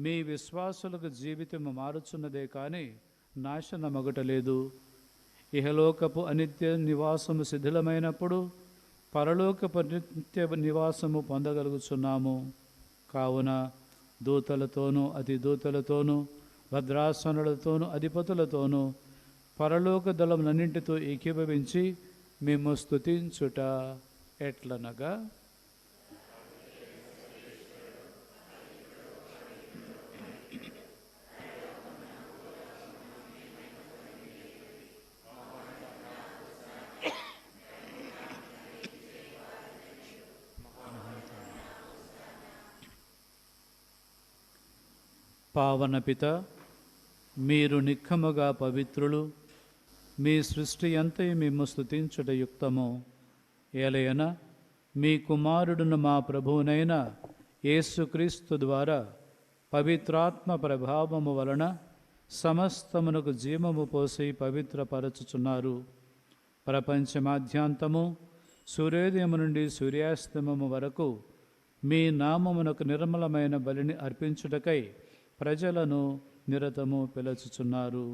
మీ విశ్వాసులకు జీవితము మారుచున్నదే కానీ నాశనమగుటలేదు. ఇహలోకపు అనిత్య నివాసము శిథిలమైనప్పుడు పరలోకపు నిత్య నివాసము పొందగలుగుచున్నాము. కావున దూతలతోనూ అతి దూతలతోనూ భద్రాసనులతోనూ అధిపతులతోనూ పరలోక దళములన్నింటితో ఏకీభవించి మేము స్తుతించుట ఎట్లనగా, పావన పిత, మీరు నిక్కముగా పవిత్రులు. మీ సృష్టి అంతయు మేము స్తుతించుట యుక్తము. ఏలయన మీ కుమారుడును మా ప్రభువునైన యేసుక్రీస్తు ద్వారా పవిత్రాత్మ ప్రభావము వలన సమస్తమునకు జీవము పోసి పవిత్రపరచుచున్నారు. ప్రపంచమాద్యాంతము సూర్యోదయము నుండి సూర్యాస్తమము వరకు మీ నామమునకు నిర్మలమైన బలిని అర్పించుటకై ప్రజలను నిరతము పిలుచుచున్నారు.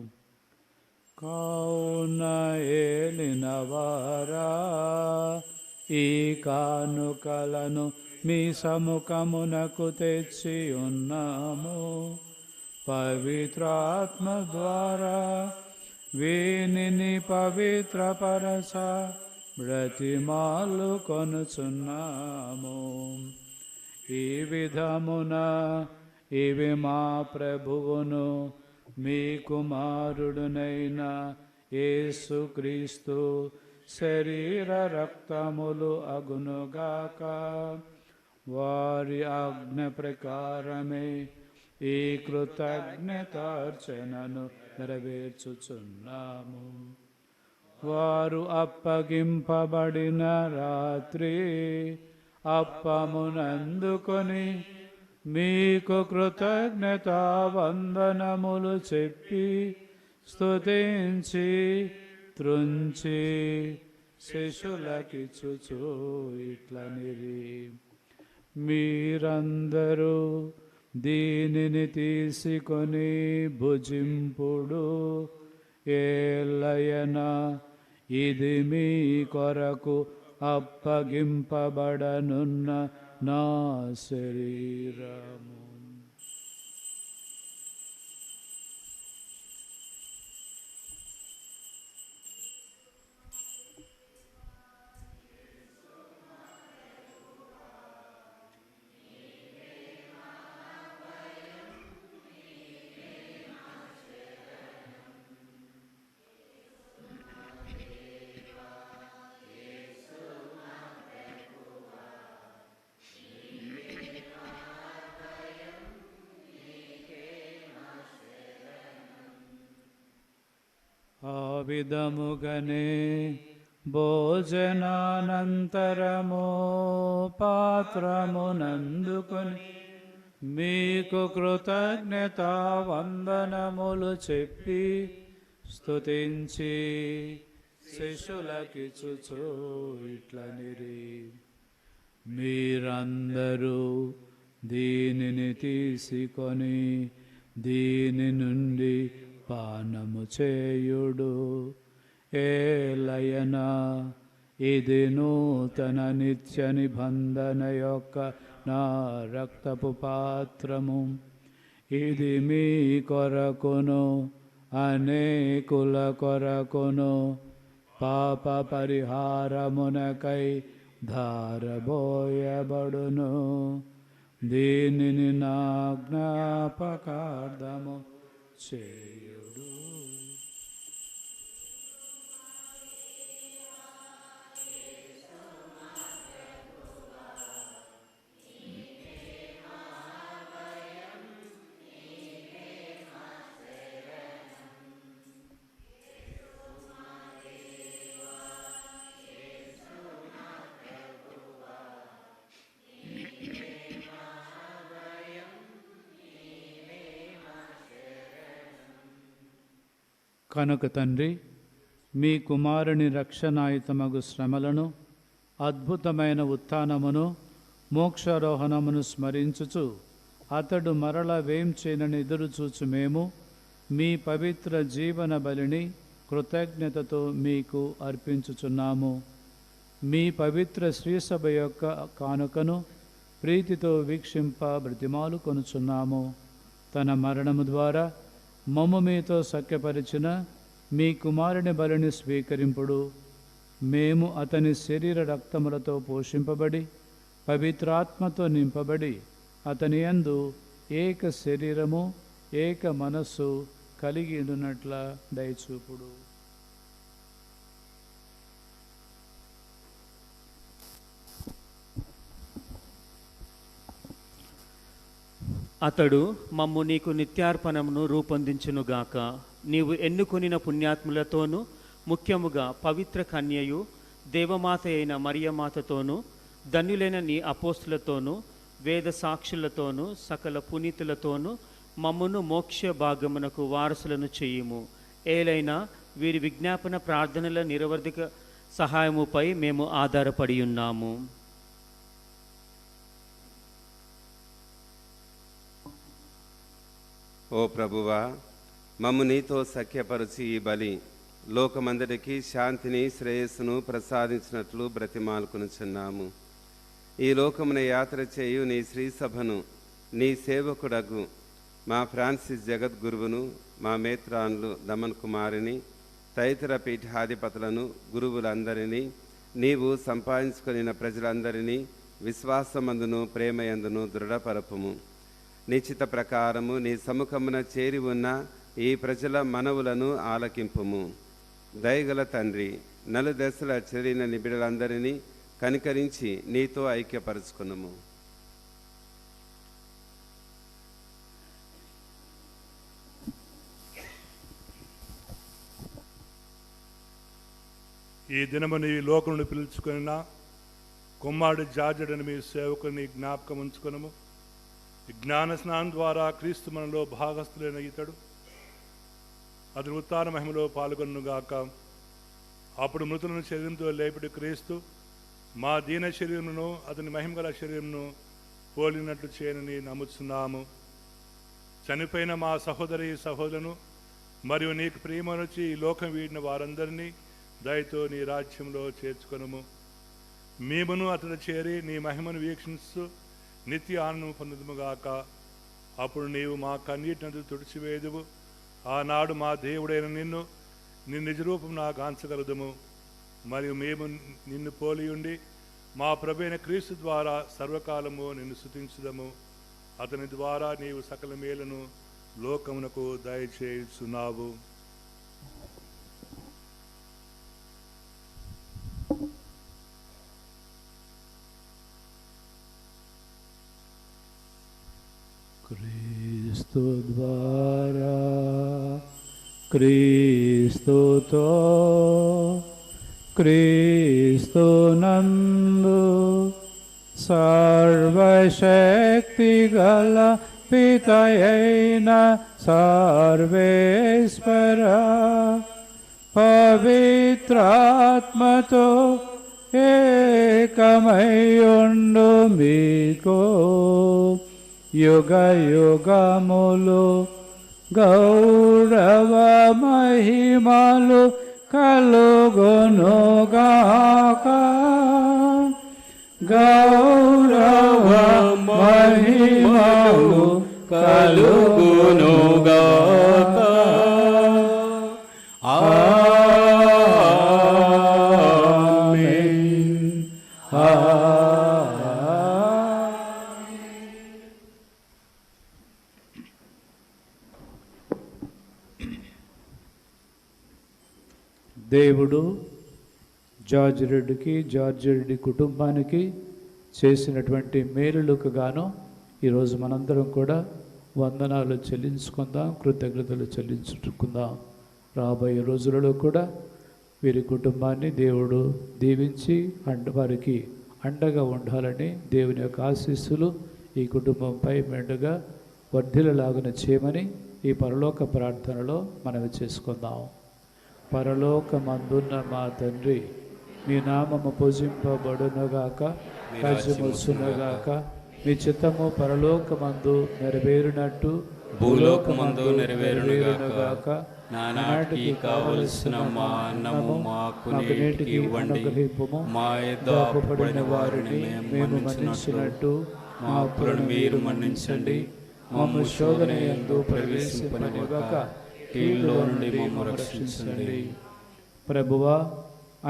కావున ఏలినవారా, ఈ కానుకలను మీ సముఖమునకు తెచ్చి ఉన్నాము. పవిత్రాత్మ ద్వారా వీనిని పవిత్రపరచ బ్రతిమాలు కొనుచున్నాము. ఈ విధమున ఇవి మా ప్రభువును మీ కుమారుడునైన యేసుక్రీస్తు శరీర రక్తములు అగునుగాక. వారి ఆజ్ఞ ప్రకారమే ఈ కృతజ్ఞతార్చనను నెరవేర్చుచున్నాము. వారు అప్పగింపబడిన రాత్రి అప్పమునందుకొని మీకు కృతజ్ఞతా వందనములు చెప్పి స్తుతించి త్రుంచి శిశులకిచ్చుచు ఇట్లనిరి, మీరందరూ దీనిని తీసుకొని భుజింపుడు. ఏలయన ఇది మీ కొరకు అప్పగింపబడనున్న నా శరీరము. ఆ విధముగనే భోజనానంతరము పాత్రమునందుకొని మీకు కృతజ్ఞతా వందనములు చెప్పి స్తుతించి శిష్యులకిచ్చుచు ఇట్లనిరి, మీరందరూ దీనిని తీసుకొని దీని నుండి పానము చేయుడు. ఏలయనా ఇది నూతన నిత్య నిబంధన యొక్క నా రక్తపు పాత్రము. ఇది మీ కొరకును అనేకుల కొరకును పాప పరిహారమునకై ధారబోయబడును. దీనిని నా జ్ఞాపకార్థము చేయుడు. కనుక తండ్రి, మీ కుమారుని రక్షణాయుతమగు శ్రమలను, అద్భుతమైన ఉత్థానమును, మోక్షారోహణమును స్మరించుచు అతడు మరల వేంచేనని ఎదురుచూచు మేము మీ పవిత్ర జీవన బలిని కృతజ్ఞతతో మీకు అర్పించుచున్నాము. మీ పవిత్ర శ్రీసభ యొక్క కానుకను ప్రీతితో వీక్షింప బ్రతిమాలు కొనుచున్నాము. తన మరణము ద్వారా మమ్ము మీతో సఖ్యపరిచిన మీ కుమారుని బలిని స్వీకరింపుడు. మేము అతని శరీర రక్తములతో పోషింపబడి పవిత్రాత్మతో నింపబడి అతని యందు ఏక శరీరము ఏక మనస్సు కలిగి ఉండునట్ల దయచూపుడు. అతడు మమ్ము నీకు నిత్యార్పణమును రూపొందించునుగాక. నీవు ఎన్నుకొనిన పుణ్యాత్ములతోనూ ముఖ్యముగా పవిత్ర కన్యయు దేవమాత అయిన మరియమాతతోనూ ధన్యులైన నీ అపోస్తులతోనూ వేద సాక్షులతోనూ సకల పునీతులతోనూ మమ్మును మోక్ష భాగమునకు వారసులను చేయుము. ఏలైనా వీరి విజ్ఞాపన ప్రార్థనల నిరవధిక సహాయముపై మేము ఆధారపడి ఉన్నాము. ఓ ప్రభువా, మమ్ము నీతో సఖ్యపరచి ఈ బలి లోకమందరికి శాంతిని శ్రేయస్సును ప్రసాదించినట్లు బ్రతిమాలుకొనుచున్నాము. ఈ లోకమున యాత్ర చేయు నీ శ్రీసభను నీ సేవకుడగు మా ఫ్రాన్సిస్ జగద్గురువును, మా మేత్రాన్లు దమన్ కుమారిని, తదితర పీఠాధిపతులను, గురువులందరినీ, నీవు సంపాదించుకొనిన ప్రజలందరినీ విశ్వాసమందును ప్రేమయందును దృఢపరపుము. నిశ్చిత ప్రకారము నీ సముఖమున చేరి ఉన్న ఈ ప్రజల మనవులను ఆలకింపుము. దయగల తండ్రి, నలుదశల చెరిన నిబిడలందరినీ కనికరించి నీతో ఐక్యపరచుకునుము. ఈ దినము నీ లోకమును పిలుచుకున్న కుమారుడు జార్జడని మీ సేవకుని జ్ఞాపకం ఉంచుకునము. జ్ఞాన స్నానం ద్వారా క్రీస్తు మనలో భాగస్థులైన ఇతడు అతని ఉత్థాన మహిమలో పాల్గొనుగాక. అప్పుడు మృతులను శరీరంతో లేపిడి క్రీస్తు మా దీన శరీరమును అతని మహిమగల శరీరమును పోలినట్లు చేయనని నమ్ముతున్నాము. చనిపోయిన మా సహోదరి సహోదరులను మరియు నీకు ప్రియమనొచ్చి ఈ లోకం వీడిన వారందరినీ దయతో నీ రాజ్యంలో చేర్చుకొనుము. మేమును అతడు చేరి నీ మహిమను వీక్షిస్తూ నిత్య ఆనందం పొందుదుముగాక. అప్పుడు నీవు మా కన్నీటినందు తుడిచివేదువు. ఆనాడు మా దేవుడైన నిన్ను నీ నిజరూపం నాకు గాంచగలదుము. మరియు మేము నిన్ను పోలియుండి మా ప్రభువైన క్రీస్తు ద్వారా సర్వకాలము నిన్ను స్తుతించుదము. అతని ద్వారా నీవు సకల మేలను లోకమునకు దయచేయుచున్నావు. క్రీస్తు ద్వారా క్రీస్తుతో క్రీస్తునందు సర్వశక్తిగల పితయైన సర్వేశ్వర పవిత్రాత్మతో ఏకమయ్యుండు మీకు యుగ యుగములు గౌరవ మహిమలు కలుగునుగాక. గౌరవ మహిమలు కలుగునుగాక. ఆమేన్. దేవుడు జార్జ్ రెడ్డి కుటుంబానికి చేసినటువంటి మేలులకు గాను ఈరోజు మనందరం కూడా వందనాలు చెల్లించుకుందాం, కృతజ్ఞతలు చెల్లించుకుందాం. రాబోయే రోజులలో కూడా వీరి కుటుంబాన్ని దేవుడు దీవించి వారికి అండగా ఉండాలని దేవుని యొక్క ఆశీస్సులు ఈ కుటుంబంపై మెండుగా వర్ధిల్లలాగున చేయమని ఈ పరలోక ప్రార్థనలో మనవి చేసుకుందాం. పరలోకమందున్న మా తండ్రి, మీ నామము పూజింపబడునుగాక, రాజ్యమొచ్చునుగాక, మీ చిత్తము పరలోకమందు నెరవేరునట్టు భూలోకమందు నెరవేరునుగాక. నానాటికి కావలసిన మా అన్నము మాకు నేటికి ఇవ్వండి. మా యొద్ద అప్పుపడిన వారిని మేము మన్నించినట్టు మా అప్పులను మీరు మన్నించండి. మమ్ము శోధన యందు ప్రవేశింపనివ్వక కీడులో నుండి మమ్ము రక్షించండి. ప్రభువా,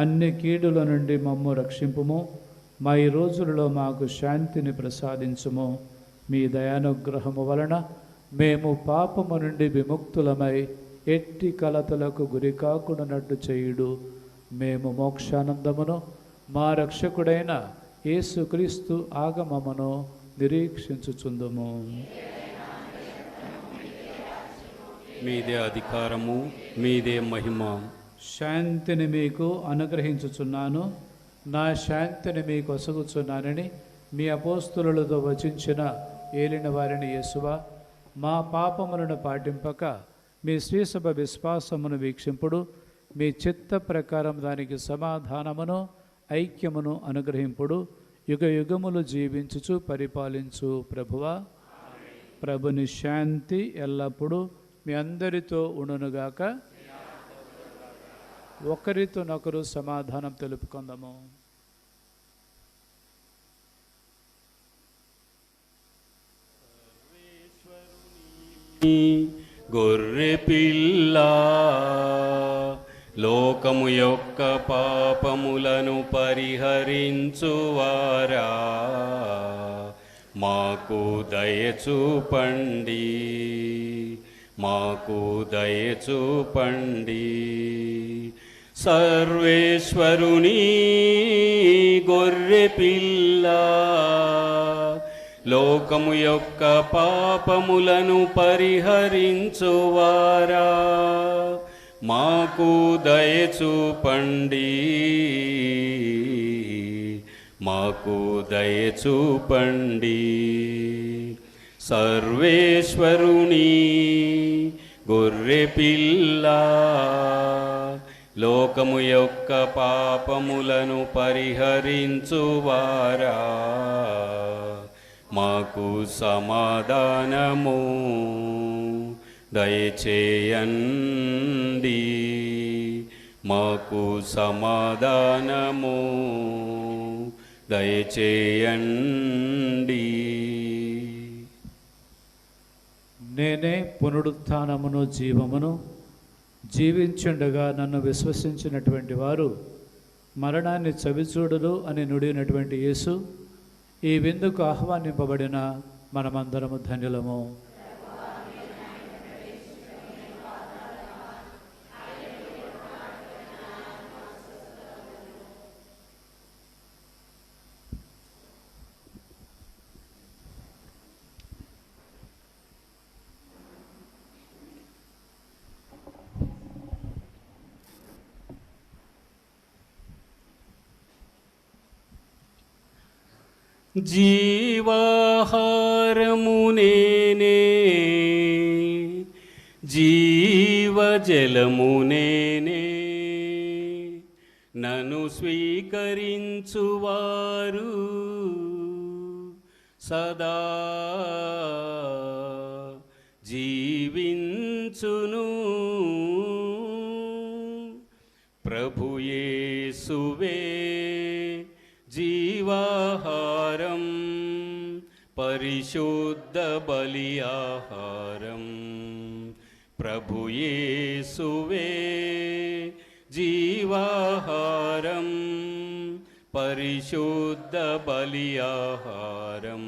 అన్ని కీడుల నుండి మమ్ము రక్షింపుము. మా ఈ రోజులలో మాకు శాంతిని ప్రసాదించుము. మీ దయానుగ్రహము వలన మేము పాపము నుండి విముక్తులమై ఎట్టి కలతలకు గురి కాకుండానట్టు చేయుడు. మేము మోక్షానందమును మా రక్షకుడైన యేసుక్రీస్తు ఆగమమును నిరీక్షించుచుందుము. మీదే అధికారము, మీదే మహిమ. శాంతిని మీకు అనుగ్రహించుచున్నాను, నా శాంతిని మీకు ఒసగుచున్నానని మీ అపోస్తులతో వచించిన ఏలిన వారిని యేసువా, మా పాపములను పాటింపక మీ శ్రీసభ విశ్వాసమును వీక్షింపుడు. మీ చిత్త ప్రకారం దానికి సమాధానమును ఐక్యమును అనుగ్రహింపుడు. యుగ యుగములు జీవించుచు పరిపాలించు ప్రభువా. ప్రభుని శాంతి ఎల్లప్పుడూ మీ అందరితో ఉండునుగాక. ఒకరితోనొకరు సమాధానం తెలుపుకుందాము. గొర్రె పిల్ల, లోకము యొక్క పాపములను పరిహరించువారా, మాకు దయచూపండి, మాకు దయచూపండి. సర్వేశ్వరుని గొర్రె పిల్ల, లోకము యొక్క పాపములను పరిహరించువారా, మాకు దయచూపండి, మాకు దయచూపండి. సర్వేశ్వరుని గొర్రె పిల్ల, లోకము యొక్క పాపములను పరిహరించువారా, మాకు సమాధానము దయచేయండి, మాకు సమాధానము దయచేయండి. నేనే పునరుత్థానమును జీవమును. జీవించుండగా నన్ను విశ్వసించినటువంటి వారు మరణాన్ని చవిచూడరు అని నుడినటువంటి యేసు, ఈ విందుకు ఆహ్వానింపబడిన మనమందరము ధన్యులము. జీవాహారము నేనే, జీవజలము నేనే, నన్ను స్వీకరించువారు సదా జీవించును. ప్రభు యేసువే జీవాహారం, పరిశుద్ధ బలి ఆహారం. ప్రభు యేసువే జీవాహారం, పరిశుద్ధ బలి ఆహారం.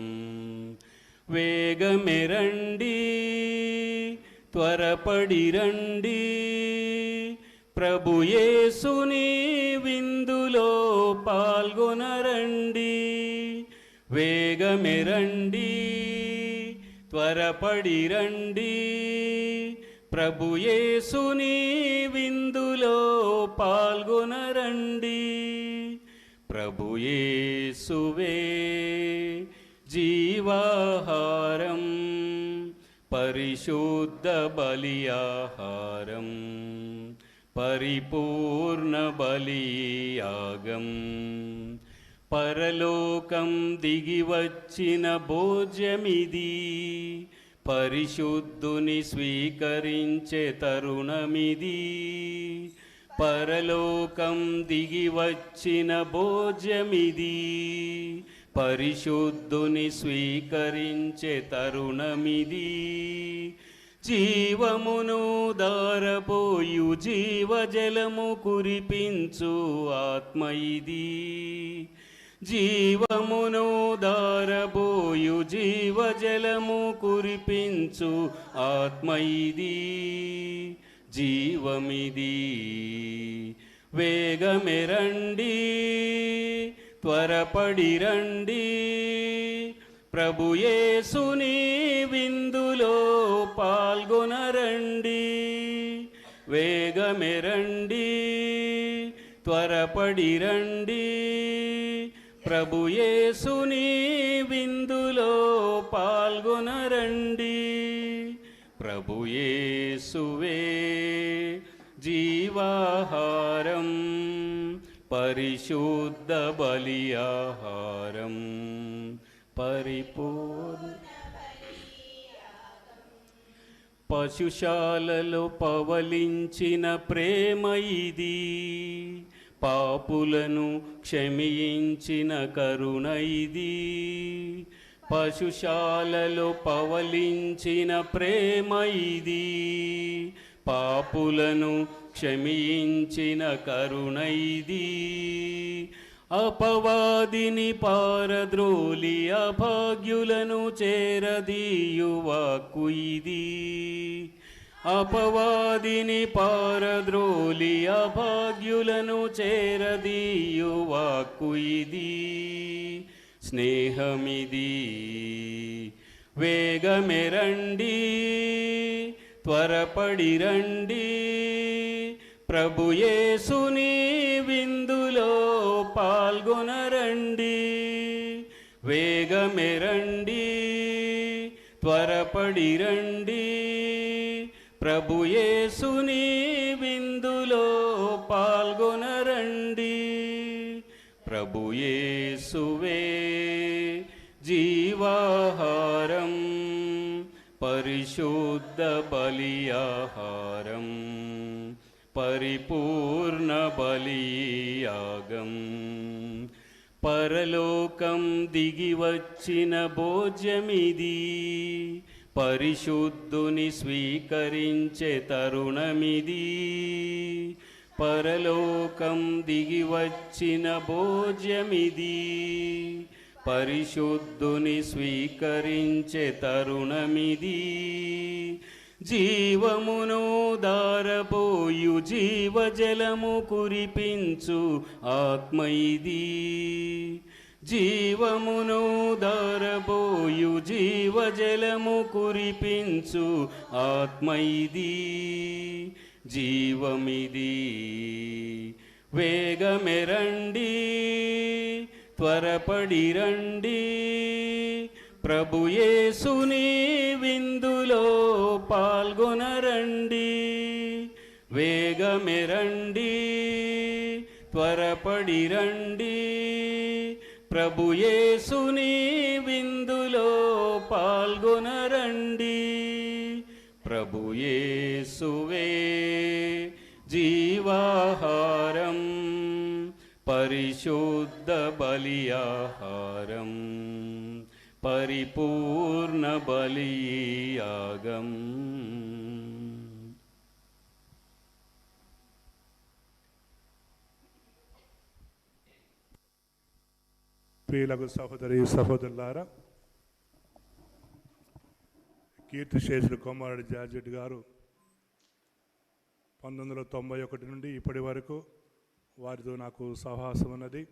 వేగమెరండి, త్వరపడి రండి, ప్రభు యేసుని విందులో పాల్గొనరండి. వేగమెరండి, త్వరపడి రండి, ప్రభు యేసుని విందులో పాల్గొనరండి. ప్రభు యేసువే జీవాహారం, పరిశుద్ధ బలి ఆహారం, పరిపూర్ణ బలియాగం. పరలోకం దిగి వచ్చిన భోజ్యమిది, పరిశుద్ధుని స్వీకరించే తరుణమిది. పరలోకం దిగి వచ్చిన భోజ్యమిది, పరిశుద్ధుని స్వీకరించే తరుణమిది. జీవమును దారపోయు జీవజలము కురిపించు ఆత్మ ఇది. జీవమును దారబోయు జీవజలము కురిపించు ఆత్మ ఇది. జీవమిది. వేగమెరండి, త్వరపడి రండి, ప్రభు యేసుని విందులో పాల్గొనరండి. వేగమెరండి, త్వరపడి రండి, ప్రభు యేసుని విందులో పాల్గొనరండి. ప్రభు యేసువే జీవాహారం, పరిశుద్ధ బలి ఆహారం, పరిపూర్ణ. పశుశాలలో పవలించిన ప్రేమ ఇది, పాపులను క్షమించిన కరుణ ఇది. పశుశాలలో పవలించిన ప్రేమ ఇది, పాపులను క్షమించిన కరుణ ఇది. అపవాదిని పారద్రోలి అభాగ్యులను చేరదీయు వాక్కు ఇది. అపవాదిని పారద్రోలి అభాగ్యులను చేరదీయు వాక్కు ఇది. స్నేహమిది. వేగమెరండి, త్వరపడి రండి, ప్రభు యేసుని విందులో పాల్గొనరండి. వేగమెరండి, త్వరపడి రండి, ప్రభు యేసుని విందులో పాల్గొనరండి. ప్రభు యేసువే జీవాహారం, పరిశుద్ధ బలి ఆహారం, పరిపూర్ణ బలియాగం. పరలోకం దిగి వచ్చిన భోజ్యమిది, పరిశుద్ధుని స్వీకరించే తరుణమిది. పరలోకం దిగి వచ్చిన భోజ్యమిది, పరిశుద్ధుని స్వీకరించే తరుణమిది. జీవమును దారబోయు జీవజలము కురిపించు ఆత్మ ఇది. జీవమును దారబోయు జీవజలము కురిపించు ఆత్మ ఇది. జీవమిది. వేగమెరండి, త్వరపడి రండి, ప్రభు యేసుని విందులో పాల్గొనరండి. వేగమెరండి, త్వరపడి రండి, ప్రభు యేసుని విందులో పాల్గొనరండి. ప్రభు యేసువే జీవాహారం, పరిశుద్ధ బలియాహారం, పరిపూర్ణ బలియాగం. ప్రియులకు సహోదరి సహోదరులారా, కీర్తిశేషులు కొమ్మారెడ్డి జార్జెట్ గారు 1991 నుండి ఇప్పటి వరకు వారితో నాకు సహవాసం ఉన్నది.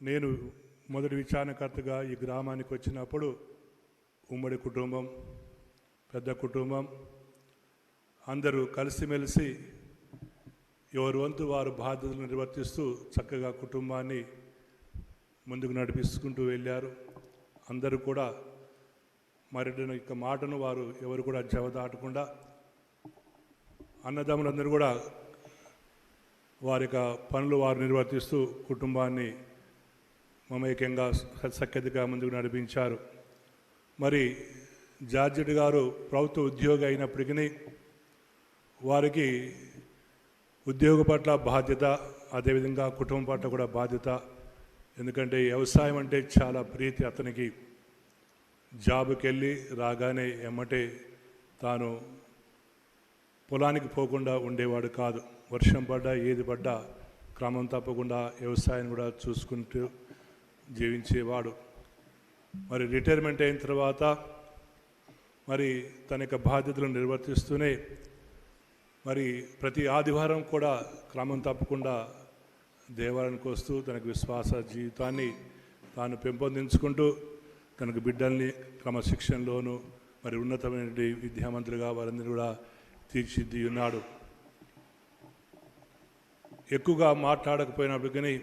నేను మొదటి విచారణకర్తగా ఈ గ్రామానికి వచ్చినప్పుడు ఉమ్మడి కుటుంబం, పెద్ద కుటుంబం, అందరూ కలిసిమెలిసి ఎవరి వంతు వారు బాధ్యతలు నిర్వర్తిస్తూ చక్కగా కుటుంబాన్ని ముందుకు నడిపిస్తుంటూ వెళ్ళారు. అందరూ కూడా మరిడిన యొక్క మాటను వారు ఎవరు కూడా జవదాటకుండా, అన్నదమ్ములందరూ కూడా వారి యొక్క పనులు వారు నిర్వర్తిస్తూ కుటుంబాన్ని మమేకంగా సఖ్యతగా ముందుకు నడిపించారు. మరి జార్జెట్ గారు ప్రభుత్వ ఉద్యోగి అయినప్పటికీ వారికి ఉద్యోగ పట్ల బాధ్యత, అదేవిధంగా కుటుంబం పట్ల కూడా బాధ్యత. ఎందుకంటే వ్యవసాయం అంటే చాలా ప్రీతి అతనికి. జాబుకి వెళ్ళి రాగానే ఎమ్మటే తాను పొలానికి పోకుండా ఉండేవాడు కాదు. వర్షం పడ్డా ఏది పడ్డా క్రమం తప్పకుండా వ్యవసాయం కూడా చూసుకుంటూ జీవించేవాడు. మరి రిటైర్మెంట్ అయిన తర్వాత మరి తన యొక్క బాధ్యతలను నిర్వర్తిస్తూనే మరి ప్రతి ఆదివారం కూడా క్రమం తప్పకుండా దేవాలయానికి వస్తూ తనకు విశ్వాస జీవితాన్ని తాను పెంపొందించుకుంటూ తనకు బిడ్డల్ని క్రమశిక్షణలోనూ మరి ఉన్నతమైన విద్యావంతులుగా వారందరూ కూడా తీర్చిదిద్ది ఉన్నాడు. ఎక్కువగా మాట్లాడకపోయినప్పటికీ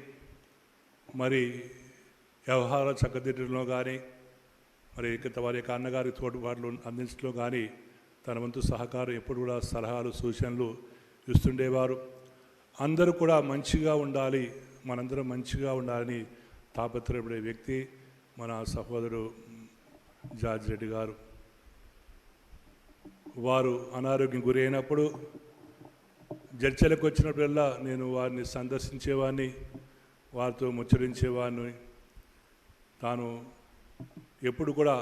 మరి వ్యవహార చక్కదిద్దడంలో కానీ మరి వారి యొక్క అన్నగారి తోడుబాట్లు అందించడంలో కానీ తన వంతు సహకారం ఎప్పుడు కూడా సలహాలు సూచనలు ఇస్తుండేవారు. అందరూ కూడా మంచిగా ఉండాలి, మనందరం మంచిగా ఉండాలని తాపత్రయపడే వ్యక్తి మన సహోదరుడు జార్జ్ రెడ్డి గారు. వారు అనారోగ్యం గురైనప్పుడు చర్చలకు వచ్చినప్పుడల్లా నేను వారిని సందర్శించేవాడిని, వారితో ముచ్చరించేవాడిని. తాను ఎప్పుడు కూడా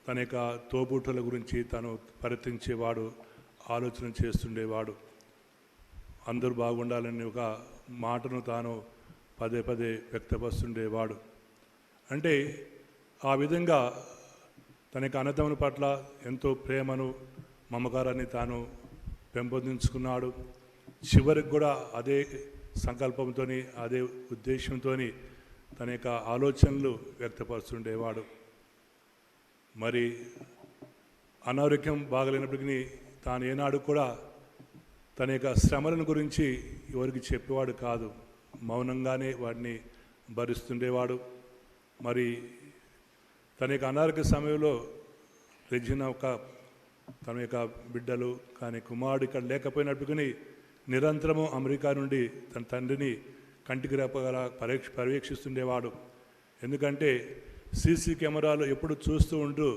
తన యొక్క తోబుట్టుల గురించి తాను పరితరించేవాడు, ఆలోచన చేస్తుండేవాడు. అందరూ బాగుండాలని ఒక మాటను తాను పదే పదే వ్యక్తపరుస్తుండేవాడు. అంటే ఆ విధంగా తన యొక్క అన్నదమ్ముల పట్ల ఎంతో ప్రేమను, మమకారాన్ని తాను పెంపొందించుకున్నాడు. చివరికి కూడా అదే సంకల్పంతో, అదే ఉద్దేశంతో తన యొక్క ఆలోచనలు వ్యక్తపరుస్తుండేవాడు. మరి అనారోగ్యం బాగలేనప్పటికీ తాను ఏనాడు కూడా తన యొక్క శ్రమలను గురించి ఎవరికి చెప్పేవాడు కాదు. మౌనంగానే వాటిని భరిస్తుండేవాడు. మరి తన యొక్క అనారోగ్య సమయంలో రెజినా తన యొక్క బిడ్డలు కానీ కుమారుడు ఇక్కడ లేకపోయినప్పటికీ నిరంతరము అమెరికా నుండి తన తండ్రిని కంటికి రెప్పగల పర్యవేక్షిస్తుండేవాడు. ఎందుకంటే సీసీ కెమెరాలు ఎప్పుడు చూస్తూ ఉంటూ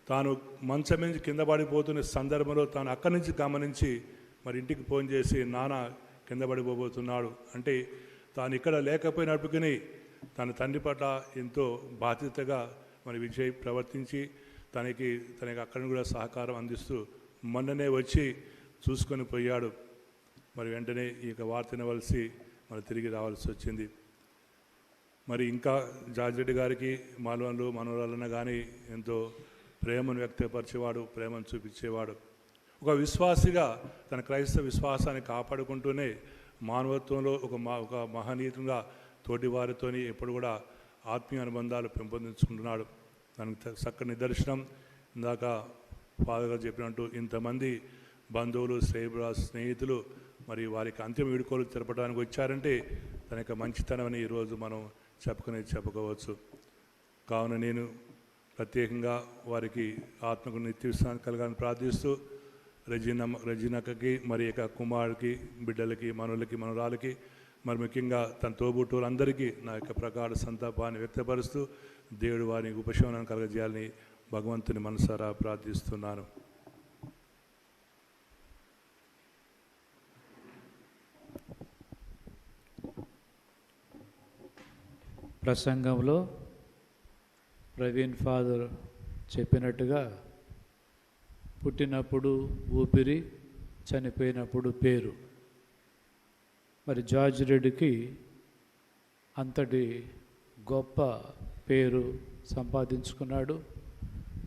తాను మంచం నుంచి కింద పడిపోతున్న సందర్భంలో తాను అక్కడి నుంచి గమనించి మరి ఇంటికి ఫోన్ చేసి నాన్న కింద పడిపోబోతున్నాడు అంటే తాను ఇక్కడ లేకపోయినప్పటికీ తన తండ్రి పట్ల ఎంతో బాధ్యతగా మరి విజయ్ ప్రవర్తించి తనకి అక్కడి కూడా సహకారం అందిస్తూ మొన్ననే వచ్చి చూసుకొని పోయాడు. మరి వెంటనే ఈ యొక్క వార్త వినవలసి మరి తిరిగి రావాల్సి వచ్చింది. మరి ఇంకా జార్జ్ రెడ్డి గారికి మానవులు మనవరాలన్న కానీ ఎంతో ప్రేమను వ్యక్తపరిచేవాడు, ప్రేమను చూపించేవాడు. ఒక విశ్వాసిగా తన క్రైస్తవ విశ్వాసాన్ని కాపాడుకుంటూనే మానవత్వంలో ఒక మహనీయుగా తోటి వారితోని ఎప్పుడు కూడా ఆత్మీయ అనుబంధాలు పెంపొందించుకుంటున్నాడు. దానికి చక్కని నిదర్శనం ఇందాక ఫాదర్ గారు చెప్పినట్టు ఇంతమంది బంధువులు, స్నేహితులు మరి వారికి అంతిమ వీడుకోలు జరపడానికి వచ్చారంటే తన యొక్క మంచితనమని ఈరోజు మనం చెప్పుకోవచ్చు. కావున నేను ప్రత్యేకంగా వారికి ఆత్మకు నిత్య విశ్రాంతి కలగాలని ప్రార్థిస్తూ రెజినకకి మరి యొక్క కుమారుడికి, బిడ్డలకి, మనవరాలకి, మరి ముఖ్యంగా తన తోబుట్టువులందరికీ నా యొక్క ప్రగాఢ సంతాపాన్ని వ్యక్తపరుస్తూ దేవుడు వారికి ఉపశమనం కలగజేయాలని భగవంతుని మనసారా ప్రార్థిస్తున్నాను. ప్రసంగంలో ప్రవీణ్ ఫాదర్ చెప్పినట్టుగా పుట్టినప్పుడు ఊపిరి, చనిపోయినప్పుడు పేరు. మరి జార్జ్ రెడ్డికి అంతటి గొప్ప పేరు సంపాదించుకున్నాడు.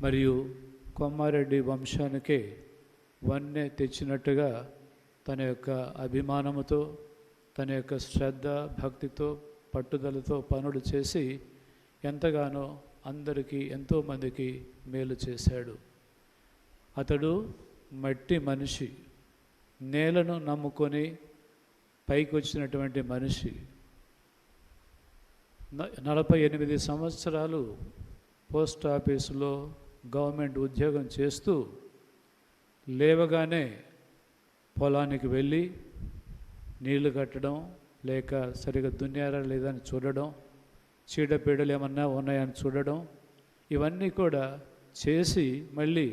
మరియు కొమ్మారెడ్డి వంశానికే వన్నె తెచ్చినట్టుగా తన యొక్క అభిమానముతో, తన యొక్క శ్రద్ధ, భక్తితో, పట్టుదలతో పనులు చేసి ఎంతగానో అందరికీ, ఎంతోమందికి మేలు చేశాడు. అతడు మట్టి మనిషి, నేలను నమ్ముకొని పైకి వచ్చినటువంటి మనిషి. 48 సంవత్సరాలు పోస్ట్ ఆఫీసులో గవర్నమెంట్ ఉద్యోగం చేస్తూ లేవగానే పొలానికి వెళ్ళి నీళ్లు కట్టడం, లేక సరిగా దున్యారా లేదని చూడడం, చీడపీడలు ఏమన్నా ఉన్నాయని చూడడం, ఇవన్నీ కూడా చేసి మళ్ళీ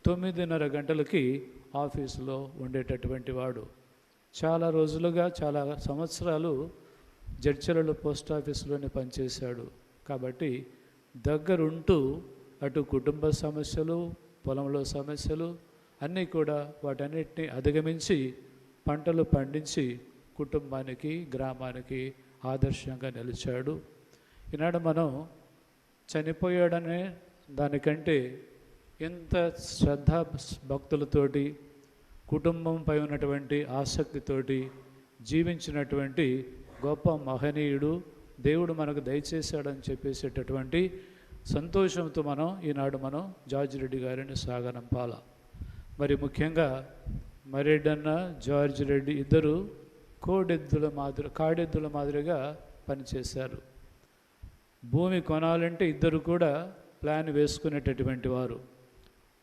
9:30 గంటలకి ఆఫీసులో ఉండేటటువంటి వాడు. చాలా రోజులుగా, చాలా సంవత్సరాలు జడ్చర్లలో పోస్ట్ ఆఫీసులోనే పనిచేశాడు. కాబట్టి దగ్గరుంటూ అటు కుటుంబ సమస్యలు, పొలంలో సమస్యలు అన్నీ కూడా వాటన్నిటిని అధిగమించి పంటలు పండించి కుటుంబానికి, గ్రామానికి ఆదర్శంగా నిలిచాడు. ఈనాడు మనం చనిపోయాడనే దానికంటే ఎంత శ్రద్ధా భక్తులతోటి, కుటుంబంపై ఉన్నటువంటి ఆసక్తితోటి జీవించినటువంటి గొప్ప మహనీయుడు దేవుడు మనకు దయచేశాడని చెప్పేసేటటువంటి సంతోషంతో ఈనాడు మనం జార్జ్ రెడ్డి గారిని సాగనంపాల. మరి ముఖ్యంగా మరెడ్డన్న, జార్జ్ రెడ్డి ఇద్దరు కాడెద్దుల మాదిరిగా పనిచేశారు. భూమి కొనాలంటే ఇద్దరు కూడా ప్లాన్ వేసుకునేటటువంటి వారు.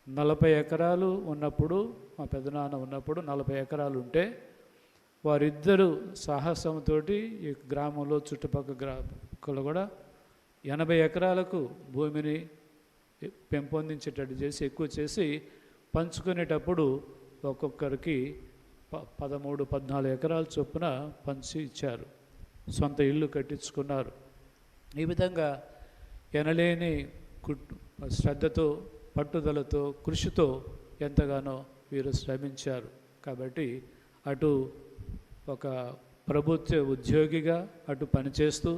40 ఎకరాలు ఉన్నప్పుడు, మా పెదనాన్న ఉన్నప్పుడు 40 ఎకరాలు ఉంటే వారిద్దరూ సాహసంతో ఈ గ్రామంలో చుట్టుపక్కల గ్రామాలు కూడా 80 ఎకరాలకు భూమిని పెంపొందించేటట్టు చేసి, ఎక్కువ చేసి పంచుకునేటప్పుడు ఒక్కొక్కరికి 13-14 ఎకరాల చొప్పున పంచి ఇచ్చారు. సొంత ఇల్లు కట్టించుకున్నారు. ఈ విధంగా ఎనలేని శ్రద్ధతో, పట్టుదలతో, కృషితో ఎంతగానో వీరు శ్రమించారు. కాబట్టి అటు ఒక ప్రభుత్వ ఉద్యోగిగా అటు పనిచేస్తూ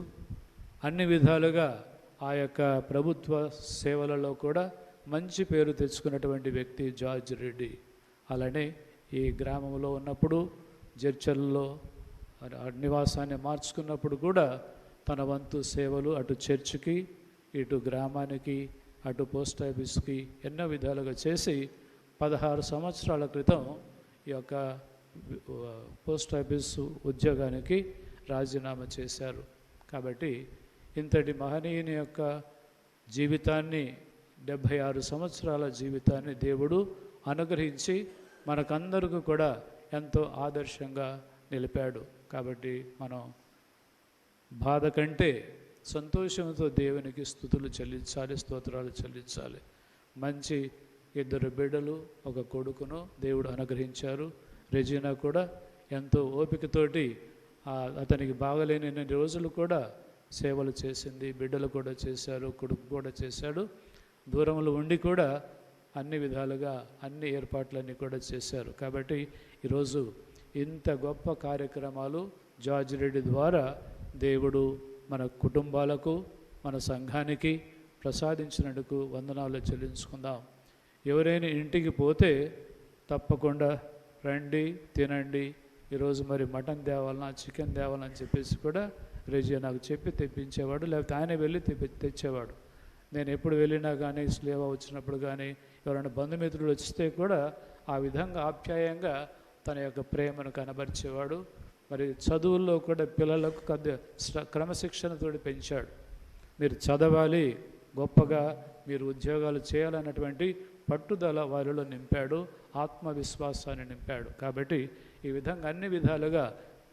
అన్ని విధాలుగా ఆ యొక్క ప్రభుత్వ సేవలలో కూడా మంచి పేరు తెచ్చుకున్నటువంటి వ్యక్తి జార్జ్ రెడ్డి. అలానే ఈ గ్రామంలో ఉన్నప్పుడు జడ్చర్లలో నివాసాన్ని మార్చుకున్నప్పుడు కూడా తన వంతు సేవలు అటు చర్చికి, ఇటు గ్రామానికి, అటు పోస్ట్ ఆఫీస్కి ఎన్నో విధాలుగా చేసి 16 సంవత్సరాల క్రితం ఈ యొక్క పోస్ట్ ఆఫీసు ఉద్యోగానికి రాజీనామా చేశారు. కాబట్టి ఇంతటి మహనీయుని యొక్క జీవితాన్ని, 76 సంవత్సరాల జీవితాన్ని దేవుడు అనుగ్రహించి మనకందరికీ కూడా ఎంతో ఆదర్శంగా నిలిపాడు. కాబట్టి మనం బాధ కంటే సంతోషంతో దేవునికి స్తుతులు చెల్లించాలి, స్తోత్రాలు చెల్లించాలి. మంచి 2 బిడ్డలు, ఒక కొడుకును దేవుడు అనుగ్రహించారు. రెజీనా కూడా ఎంతో ఓపికతోటి అతనికి బాగలేని రోజులు కూడా సేవలు చేసింది. బిడ్డలు కూడా చేశారు, కొడుకు కూడా చేశాడు. దూరంలో ఉండి కూడా అన్ని విధాలుగా అన్ని ఏర్పాట్లన్నీ కూడా చేశారు. కాబట్టి ఈరోజు ఇంత గొప్ప కార్యక్రమాలు జార్జ్ రెడ్డి ద్వారా దేవుడు మన కుటుంబాలకు, మన సంఘానికి ప్రసాదించినందుకు వందనాలు చెల్లించుకుందాం. ఎవరైనా ఇంటికి పోతే తప్పకుండా రండి, తినండి. ఈరోజు మరి మటన్ తేవాలన్నా, చికెన్ తేవాలని చెప్పేసి కూడా రెజీ నాకు చెప్పి తెప్పించేవాడు, లేకపోతే ఆయన వెళ్ళి తెచ్చేవాడు. నేను ఎప్పుడు వెళ్ళినా కానీ, స్లేవ వచ్చినప్పుడు కానీ, ఎవరైనా బంధుమిత్రులు వస్తే కూడా ఆ విధంగా ఆప్యాయంగా తన యొక్క ప్రేమను కనబరిచేవాడు. మరి చదువుల్లో కూడా పిల్లలకు క్రమశిక్షణతో పెంచాడు. మీరు చదవాలి, గొప్పగా మీరు ఉద్యోగాలు చేయాలన్నటువంటి పట్టుదల వారిలో నింపాడు, ఆత్మవిశ్వాసాన్ని నింపాడు. కాబట్టి ఈ విధంగా అన్ని విధాలుగా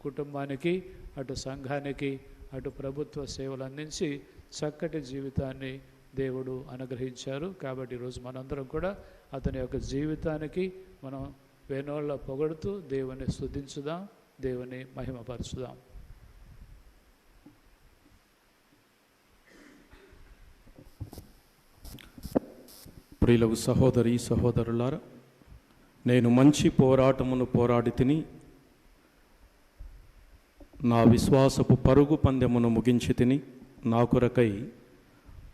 కుటుంబానికి, అటు సంఘానికి, అటు ప్రభుత్వ సేవలు అందించి చక్కటి జీవితాన్ని దేవుడు అనుగ్రహించారు. కాబట్టి ఈరోజు మనందరం కూడా అతని యొక్క జీవితానికి మనం వేణోళ్ళ పొగడుతూ దేవుని స్తుతించుదాం, దేవుని మహిమపరచుదాం. ప్రియులకు సహోదరి సహోదరులారా, నేను మంచి పోరాటమును పోరాడి తిని నా విశ్వాసపు పరుగు పందెమును ముగించి తిని నా కొరకై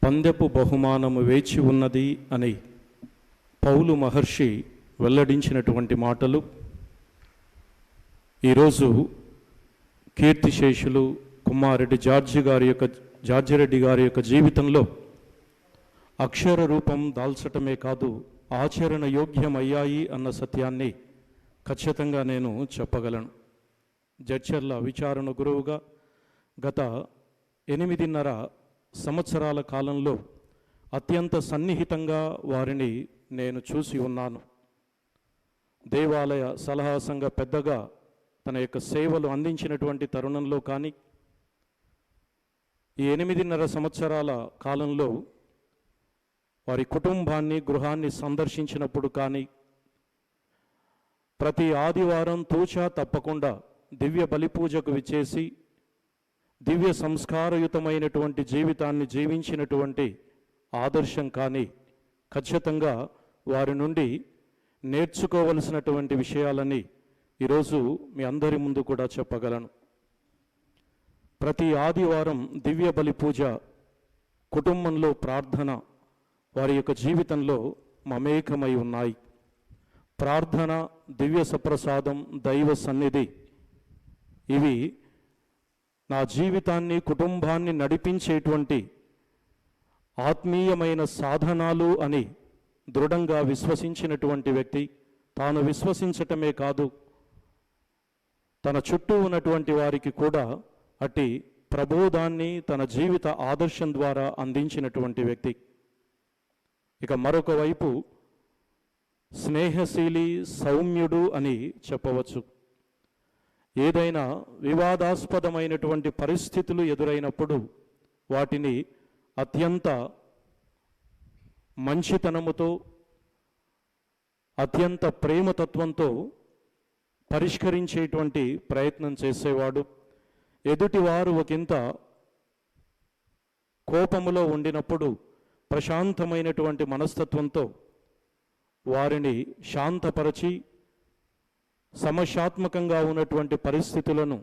పందెపు బహుమానము వేచి ఉన్నది అని పౌలు మహర్షి వెల్లడించినటువంటి మాటలు ఈరోజు కీర్తిశేషులు కుమారెడ్డి జార్జిరెడ్డి గారి యొక్క జీవితంలో అక్షర రూపం దాల్చటమే కాదు, ఆచరణ యోగ్యమయ్యాయి అన్న సత్యాన్ని ఖచ్చితంగా నేను చెప్పగలను. జడ్చర్ల విచారణ గురువుగా గత 8.5 సంవత్సరాల కాలంలో అత్యంత సన్నిహితంగా వారిని నేను చూసి ఉన్నాను. దేవాలయ సలహా సంఘ పెద్దగా తన యొక్క సేవలు అందించినటువంటి తరుణంలో కానీ, ఈ 8.5 సంవత్సరాల కాలంలో వారి కుటుంబాన్ని, గృహాన్ని సందర్శించినప్పుడు కానీ, ప్రతి ఆదివారం తూచా తప్పకుండా దివ్య బలిపూజకు విచ్చేసి దివ్య సంస్కారయుతమైనటువంటి జీవితాన్ని జీవించినటువంటి ఆదర్శం కానీ ఖచ్చితంగా వారి నుండి నేర్చుకోవలసినటువంటి విషయాలని ఈరోజు మీ అందరి ముందు కూడా చెప్పగలను. ప్రతి ఆదివారం దివ్య బలి పూజ, కుటుంబంలో ప్రార్థన వారి యొక్క జీవితంలో మమేకమై ఉన్నాయి. ప్రార్థన, దివ్య సప్రసాదం, దైవ సన్నిధి ఇవి నా జీవితాన్ని, కుటుంబాన్ని నడిపించేటువంటి ఆత్మీయమైన సాధనాలు అని దృఢంగా విశ్వసించినటువంటి వ్యక్తి. తాను విశ్వసించటమే కాదు, తన చుట్టూ ఉన్నటువంటి వారికి కూడా అట్టి ప్రబోధాన్ని తన జీవిత ఆదర్శం ద్వారా అందించినటువంటి వ్యక్తి. ఇక మరొక వైపు స్నేహశీలి, సౌమ్యుడు అని చెప్పవచ్చు. ఏదైనా వివాదాస్పదమైనటువంటి పరిస్థితులు ఎదురైనప్పుడు వాటిని అత్యంత మంచితనముతో, అత్యంత ప్రేమతత్వంతో పరిష్కరించేటువంటి ప్రయత్నం చేసేవాడు. ఎదుటివారు ఒకంత కోపములో ఉండినప్పుడు ప్రశాంతమైనటువంటి మనస్తత్వంతో వారిని శాంతపరచి సమస్యాత్మకంగా ఉన్నటువంటి పరిస్థితులను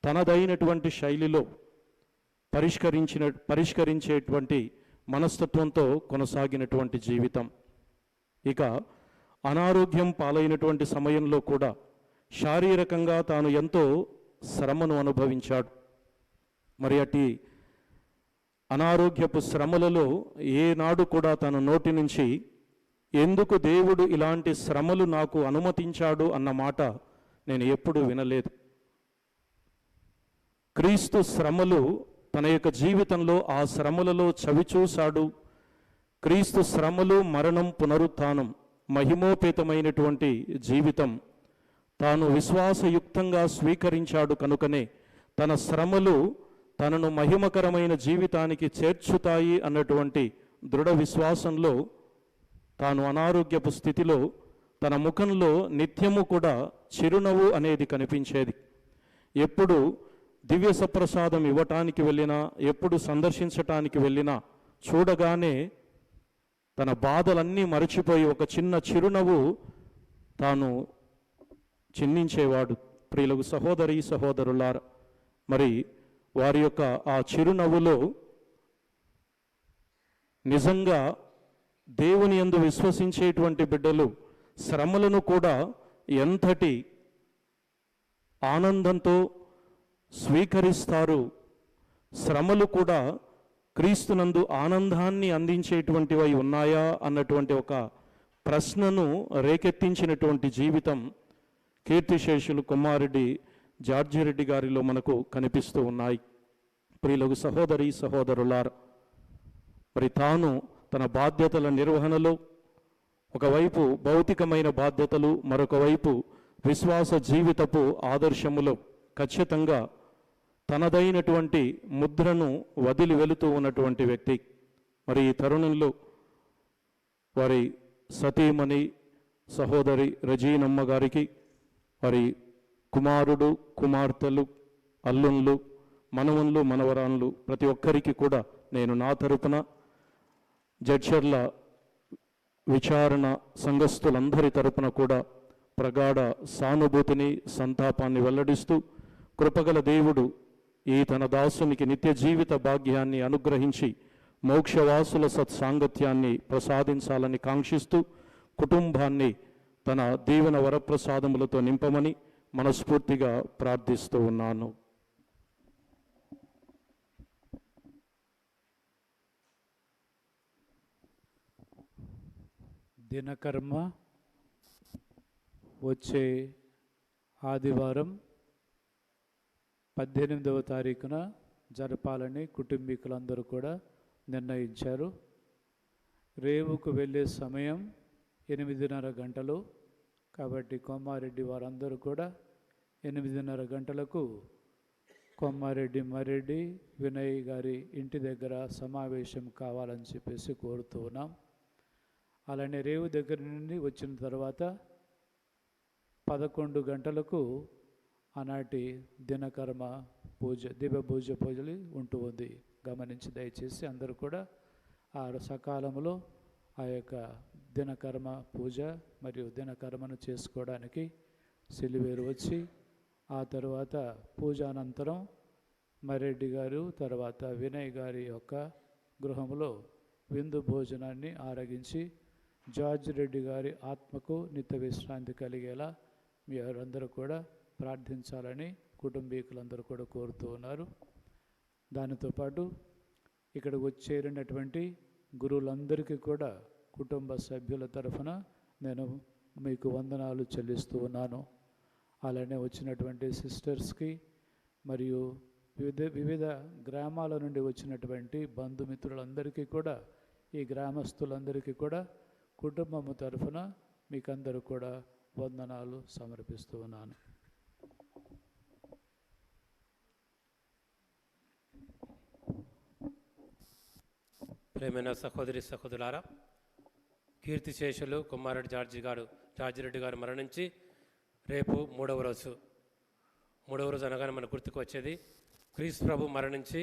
తనదైనటువంటి శైలిలో పరిష్కరించేటువంటి మనస్తత్వంతో కొనసాగినటువంటి జీవితం. ఇక అనారోగ్యం పాలైనటువంటి సమయంలో కూడా శారీరకంగా తాను ఎంతో శ్రమను అనుభవించాడు. మరి అట్టి అనారోగ్యపు శ్రమలలో ఏనాడు కూడా తన నోటి నుంచి ఎందుకు దేవుడు ఇలాంటి శ్రమలు నాకు అనుమతించాడు అన్న మాట నేను ఎప్పుడూ వినలేదు. క్రీస్తు శ్రమలు తన యొక్క జీవితంలో ఆ శ్రమలలో చవిచూశాడు. క్రీస్తు శ్రమలు, మరణం, పునరుత్థానం, మహిమోపేతమైనటువంటి జీవితం తాను విశ్వాసయుక్తంగా స్వీకరించాడు. కనుకనే తన శ్రమలు తనను మహిమకరమైన జీవితానికి చేర్చుతాయి అన్నటువంటి దృఢ విశ్వాసంలో తాను అనారోగ్యపు స్థితిలో తన ముఖంలో నిత్యము కూడా చిరునవ్వు అనేది కనిపించేది. ఎప్పుడు దివ్య సప్రసాదం ఇవ్వటానికి వెళ్ళినా, ఎప్పుడు సందర్శించటానికి వెళ్ళినా చూడగానే తన బాధలన్నీ మరచిపోయి ఒక చిన్న చిరునవ్వు తాను చిందించేవాడు. ప్రియులకు సహోదరి సహోదరులారా, మరి వారి యొక్క ఆ చిరునవ్వులో నిజంగా దేవుని యందు విశ్వసించేటువంటి బిడ్డలు శ్రమలను కూడా ఎంతటి ఆనందంతో స్వీకరిస్తారు. శ్రమలు కూడా క్రీస్తునందు ఆనందాన్ని అందించేటువంటివి ఉన్నాయా అన్నటువంటి ఒక ప్రశ్నను రేకెత్తించినటువంటి జీవితం కీర్తిశేషులు కుమారెడ్డి జార్జిరెడ్డి గారిలో మనకు కనిపిస్తూ ఉన్నాయి. ప్రియులకు సహోదరి సహోదరులారా, మరి తాను తన బాధ్యతల నిర్వహణలో ఒకవైపు భౌతికమైన బాధ్యతలు, మరొక వైపు విశ్వాస జీవితపు ఆదర్శములు ఖచ్చితంగా తనదైనటువంటి ముద్రను వదిలి వెళుతూ ఉన్నటువంటి వ్యక్తి. మరి ఈ తరుణంలో వారి సతీమణి సహోదరి రజీనమ్మ గారికి, వారి కుమారుడు, కుమార్తెలు, అల్లుళ్ళు, మనవన్లు, మనవరాన్లు ప్రతి ఒక్కరికి కూడా నేను నా తరపున జడ్చర్ల విచారణ సంఘస్థులందరి తరపున కూడా ప్రగాఢ సానుభూతిని, సంతాపాన్ని వెల్లడిస్తూ, కృపగల దేవుడు ఈ తన దాసునికి నిత్య జీవిత భాగ్యాన్ని అనుగ్రహించి మోక్షవాసుల సత్సాంగత్యాన్ని ప్రసాదించాలని కాంక్షిస్తూ, కుటుంబాన్ని తన దీవెన వరప్రసాదములతో నింపమని మనస్ఫూర్తిగా ప్రార్థిస్తూ ఉన్నాను. దినకర్మ వచ్చే ఆదివారం 18వ తారీఖున జరపాలని కుటుంబీకులందరూ కూడా నిర్ణయించారు. రేవుకు వెళ్ళే సమయం 8:30 గంటలు. కాబట్టి కొమ్మారెడ్డి వారందరూ కూడా 8:30 గంటలకు కొమ్మారెడ్డి మరెడ్డి వినయ్ గారి ఇంటి దగ్గర సమావేశం కావాలని చెప్పేసి కోరుతూ ఉన్నాం. అలానే రేవు దగ్గర నుండి వచ్చిన తర్వాత 11 గంటలకు ఆనాటి దినకర్మ పూజ, దివ్య పూజలు ఉంటూ ఉంది. గమనించి దయచేసి అందరూ కూడా ఆ సకాలంలో ఆ యొక్క దినకర్మ పూజ మరియు దినకర్మను చేసుకోవడానికి సిలివేరు వచ్చి, ఆ తర్వాత పూజ అనంతరం మరెడ్డి గారు తర్వాత వినయ్ గారి యొక్క గృహంలో విందు భోజనాన్ని ఆరగించి జార్జ్ రెడ్డి గారి ఆత్మకు నిత్య విశ్రాంతి కలిగేలా మీరందరూ కూడా ప్రార్థించాలని కుటుంబీకులందరూ కూడా కోరుతూ ఉన్నారు. దానితో పాటు ఇక్కడికి వచ్చేరినటువంటి గురువులందరికీ కూడా కుటుంబ సభ్యుల తరఫున నేను మీకు వందనాలు చెల్లిస్తూ ఉన్నాను. అలానే వచ్చినటువంటి సిస్టర్స్కి మరియు వివిధ గ్రామాల నుండి వచ్చినటువంటి బంధుమిత్రులందరికీ కూడా, ఈ గ్రామస్తులందరికీ కూడా కుటుంబము తరఫున మీకందరూ కూడా వందనాలు సమర్పిస్తూ ఉన్నాను. ప్రేమైన సహోదరి సహోదరులారా, కీర్తిశేషులు కుమారెడ్డి జార్జి రెడ్డి గారు మరణించి రేపు మూడవ రోజు అనగానే మన గుర్తుకు వచ్చేది క్రీస్తు ప్రభు మరణించి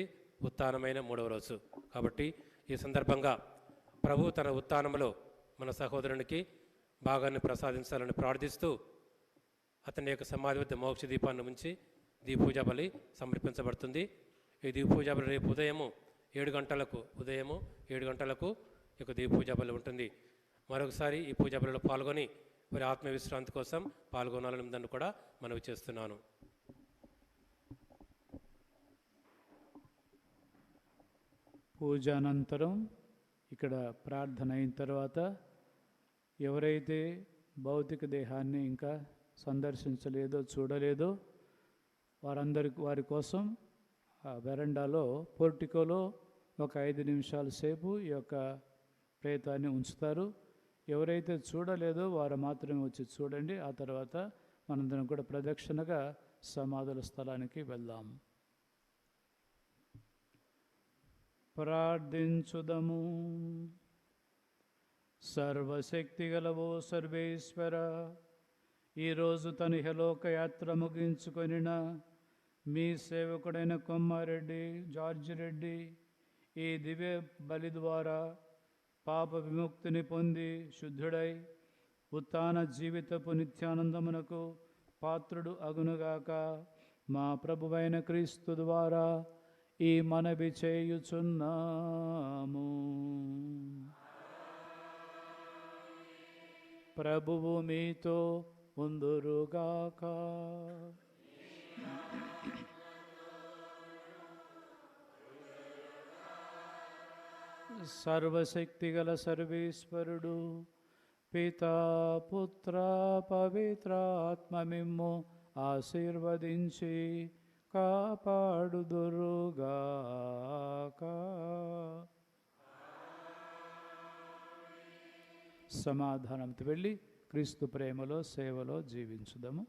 ఉత్థానమైన మూడవ రోజు. కాబట్టి ఈ సందర్భంగా ప్రభు తన ఉత్థానంలో మన సహోదరునికి భాగాన్ని ప్రసాదించాలని ప్రార్థిస్తూ అతని యొక్క సమాధి వద్ద మోక్ష దీపాన్ని ఉంచి దీపూజా బలి సమర్పించబడుతుంది. ఈ దీపూజా బలి రేపు ఉదయము 7 గంటలకు ఈ యొక్క దీపూజా బలి ఉంటుంది. మరొకసారి ఈ పూజా బలిలో పాల్గొని వారి ఆత్మవిశ్రాంతి కోసం పాల్గొనాలని దాన్ని కూడా మనవి చేస్తున్నాను. పూజ అనంతరం ఇక్కడ ప్రార్థన అయిన తర్వాత ఎవరైతే భౌతిక దేహాన్ని ఇంకా సందర్శించలేదో, చూడలేదో వారి కోసం వెరండాలో పోర్టికోలో ఒక 5 నిమిషాల సేపు ఈ యొక్క ప్రేతాన్ని ఉంచుతారు. ఎవరైతే చూడలేదో వారు మాత్రమే వచ్చి చూడండి. ఆ తర్వాత మనందరం కూడా ప్రదక్షిణగా సమాధుల స్థలానికి వెళ్దాం. ప్రార్థించుదము. సర్వశక్తిగలవో సర్వేశ్వర, ఈరోజు తన ఇహలోక యాత్ర ముగించుకొనిన మీ సేవకుడైన కొమ్మారెడ్డి జార్జి రెడ్డి ఈ దివ్య బలి ద్వారా పాప విముక్తిని పొంది శుద్ధుడై ఉత్థాన జీవితపు నిత్యానందమునకు పాత్రుడు అగునుగాక. మా ప్రభువైన క్రీస్తు ద్వారా ఈ మనవి చేయుచున్నాము. ప్రభువు మీతో ఉందురుగాక. సర్వశక్తిగల సర్వేశ్వరుడు పితా పుత్ర పవిత్రాత్మ మిమ్ము ఆశీర్వదించి కాపాడుదురుగాక. సమాధానంతో వెళ్ళి క్రీస్తు ప్రేమలో సేవలో జీవించుదాము.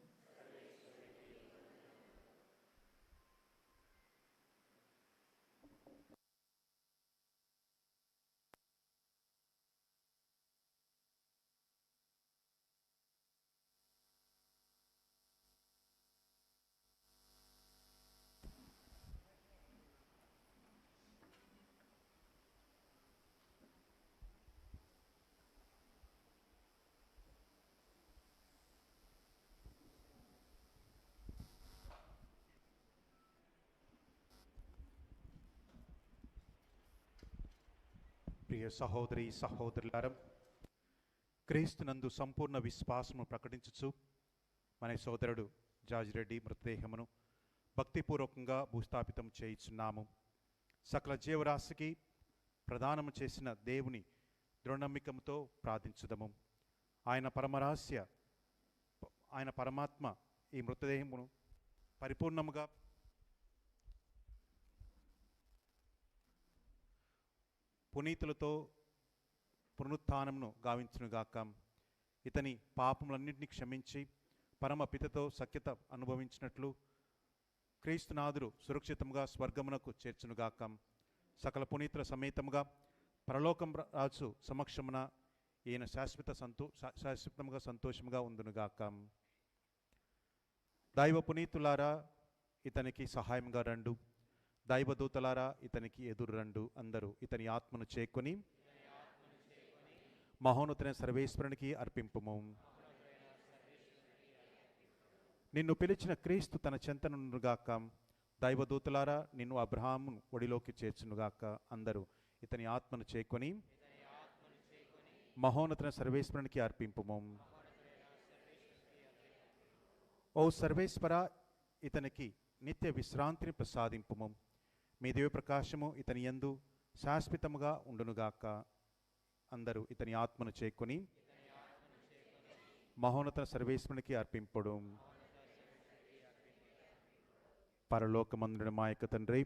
ప్రియ సహోదరి సహోదరులారా, క్రీస్తునందు సంపూర్ణ విశ్వాసము ప్రకటించుచు మన సోదరుడు జాజిరెడ్డి మృతదేహమును భక్తిపూర్వకంగా భూస్థాపితం చేయించున్నాము. సకల జీవరాశికి ప్రదానము చేసిన దేవుని దృఢనమ్మికముతో ప్రార్థించుదము. ఆయన పరమాత్మ ఈ మృతదేహమును పరిపూర్ణముగా పునీతులతో పునరుత్థానమును గావించునుగాక. ఇతని పాపములన్నింటినీ క్షమించి పరమ పితతో సఖ్యత అనుభవించినట్లు క్రీస్తునాథుడు సురక్షితంగా స్వర్గమునకు చేర్చునుగాక. సకల పునీతుల సమేతముగా పరలోకం రాజు సమక్షమున ఈయన శాశ్వతంగా సంతోషముగా ఉండునుగాక. దైవ పునీతులారా, ఇతనికి సహాయంగా రండు. దైవదూతలారా, ఇతనికి ఎదురు రండు. అందరూ ఇతని ఆత్మను చేకొని మహోన్నతైన సర్వేశ్వరునికి అర్పింపుము. నిన్ను పిలిచిన క్రీస్తు తన చెంతనుగాక. దైవదూతలారా, నిన్ను అబ్రహాము ఒడిలోకి చేర్చునుగాక. అందరూ ఇతని ఆత్మను చేకొని మహోన్నతైన సర్వేశ్వరునికి అర్పింపుము. ఓ సర్వేశ్వర, ఇతనికి నిత్య విశ్రాంతిని ప్రసాదింపుము. మీ దివ్య ప్రకాశము ఇతని యందు శాశ్వతముగా ఉండునుగాక. అందరూ ఇతని ఆత్మను చేకొని మహోన్నత సర్వేశ్వరునికి అర్పింపుడు. పరలోకమందున మా యొక్క తండ్రి,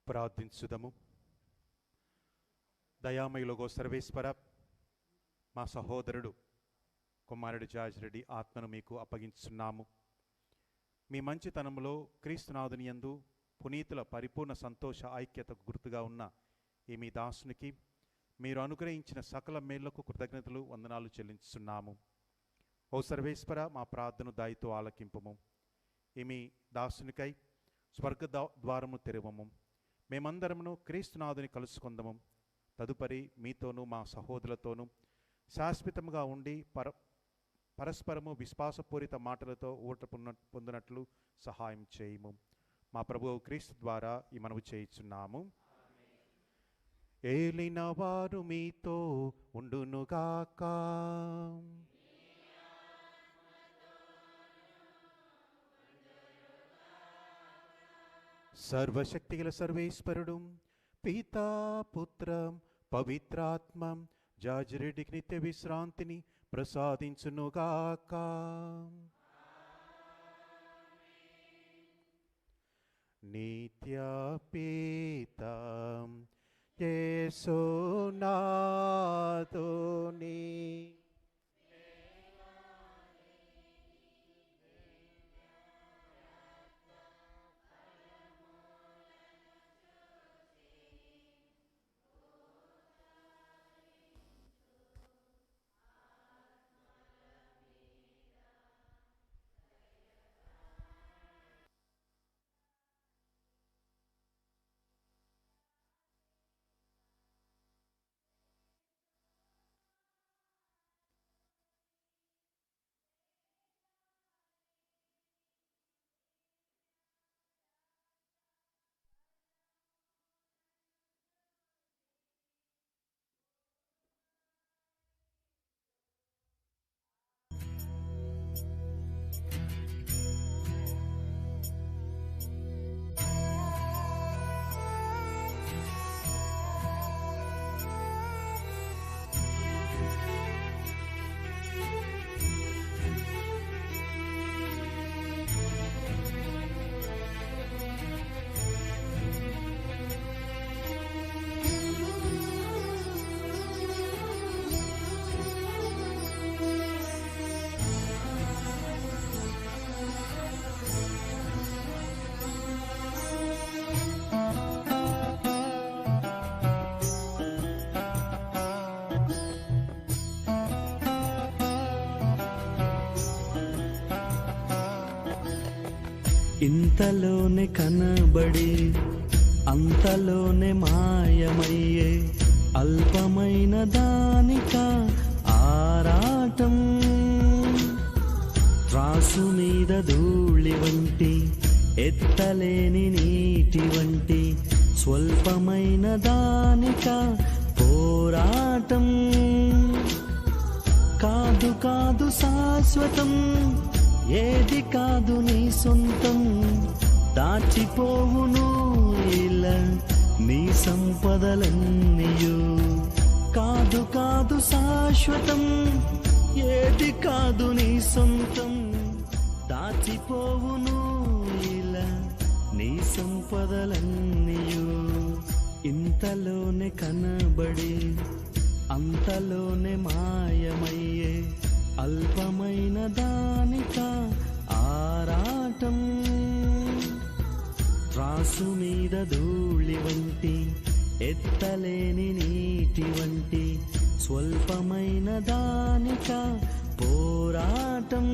ప్రార్థించుదము. దయామయులుగో సర్వేశ్వర, మా సహోదరుడు కుమారుడు జాజిరెడ్డి ఆత్మను మీకు అప్పగించున్నాము. మీ మంచితనంలో క్రీస్తునాథుని యందు పునీతుల పరిపూర్ణ సంతోష ఐక్యతకు గుర్తుగా ఉన్న ఈ మీ దాసునికి మీరు అనుగ్రహించిన సకల మేళ్లకు కృతజ్ఞతలు వందనాలు చెల్లించున్నాము. ఓ సర్వేశ్వర, మా ప్రార్థన దయతో ఆలకింపము. ఈ మీ దాసునికై స్వర్గ ద్వారము తెరవము. మేమందరమును క్రీస్తునాథుని కలుసుకుందాము. తదుపరి మీతోనూ మా సహోదరులతోనూ శాశ్వతముగా ఉండి పరస్పరము విశ్వాసపూరిత మాటలతో ఊట పొందినట్లు సహాయం చేయము. మా ప్రభువు క్రీస్తు ద్వారా ఈ మనవి చేయుచున్నాము. ఏలిన వారు మీతో ఉండునుగాక. సర్వశక్తిగల సర్వేశ్వరుడు పితా పుత్ర పవిత్రాత్మ జాజిరెడ్డికి నిత్య విశ్రాంతిని ప్రసాదించునుగాక. నిత్య పిత యేసునాథుని ఇంతలోనే కనబడి అంతలోనే మాయమయ్యే అల్పమైన దానిక ఆరాటం. త్రాసు మీద ధూళి వంటి ఎత్తలేని నీటి వంటి స్వల్పమైన దానిక పోరాటం. కాదు కాదు శాశ్వతం, ఏది కాదు నీ సొంతం. దాచిపోవును ఇలా నీ సంపదలన్నీయు. కాదు కాదు శాశ్వతం, ఏది కాదు నీ సొంతం. దాచిపోవును ఇలా నీ సంపదలన్నీయు. ఇంతలోనే కనబడి అంతలోనే మాయమయ్యే అల్పమైన దానిక ఆరాటం. త్రాసు మీద ధూళి వంటి ఎత్తలేని నీటి వంటి స్వల్పమైన దానిక పోరాటం.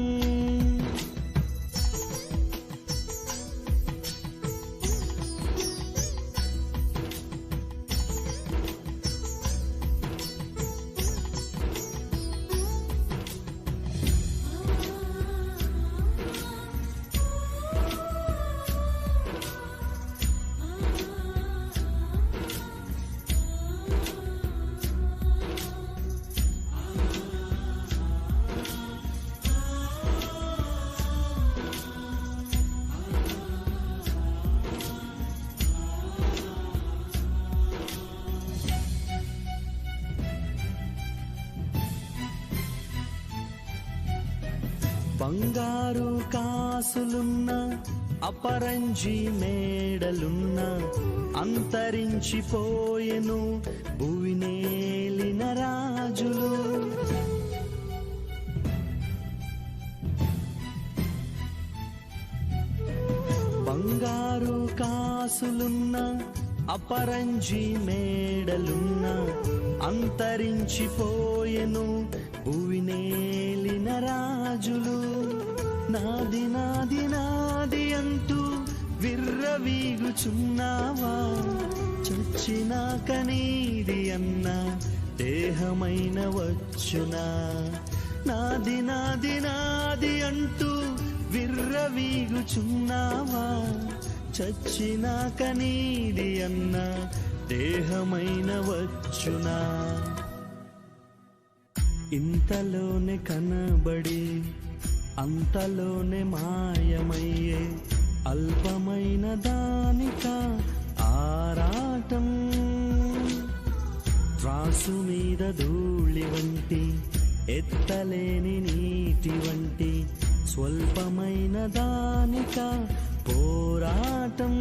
బంగారు కాసులున్న అపరంజి మేడలున్న అంతరించిపోయెను భువినేలిన రాజులు. బంగారు కాసులున్న అపరంజి మేడలున్న అంతరించిపోయెను భువినేలిన రాజులు. నాది నాది నాది అంటూ విర్రవీగుచున్నావా? చచ్చినాక నీది అన్న దేహమైన వచ్చునా? నాది నాది నాది అంటూ విర్రవీగుచున్నావా? చచ్చినాక నీది అన్న దేహమైన వచ్చునా? ఇంతలోనే కనబడి అంతలోనే మాయమయ్యే అల్పమైన దానిక ఆరాటం. త్రాసు మీద ధూళి వంటి ఎత్తలేని నీటి వంటి స్వల్పమైన దానిక పోరాటం.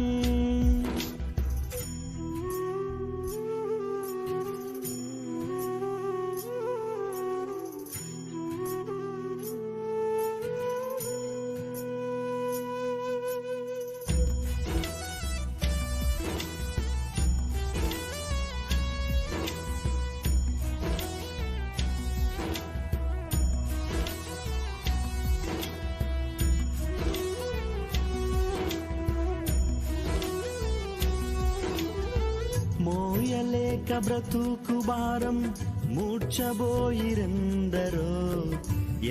మోయలేక బ్రతుకు భారం మూర్ఛబోయిరెందరో.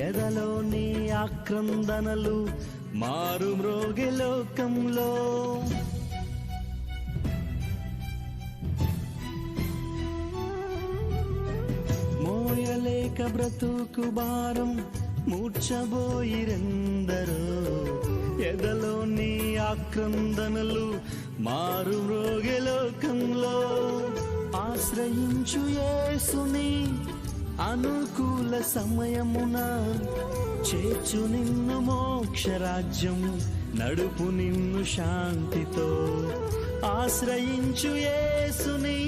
ఎదలోని ఆక్రందనలు మారు మ్రోగే లోకంలో. మోయలేక బ్రతుకు భారం మూర్ఛబోయిరెందరో. ఎదలోని ఆక్రందనలు మారు మ్రోగే లోకంలో. ఆశ్రయించు యేసుని అనుకూల సమయమున చేర్చు నిన్ను మోక్షరాజ్యం, నడుపు నిన్ను శాంతితో. ఆశ్రయించు యేసుని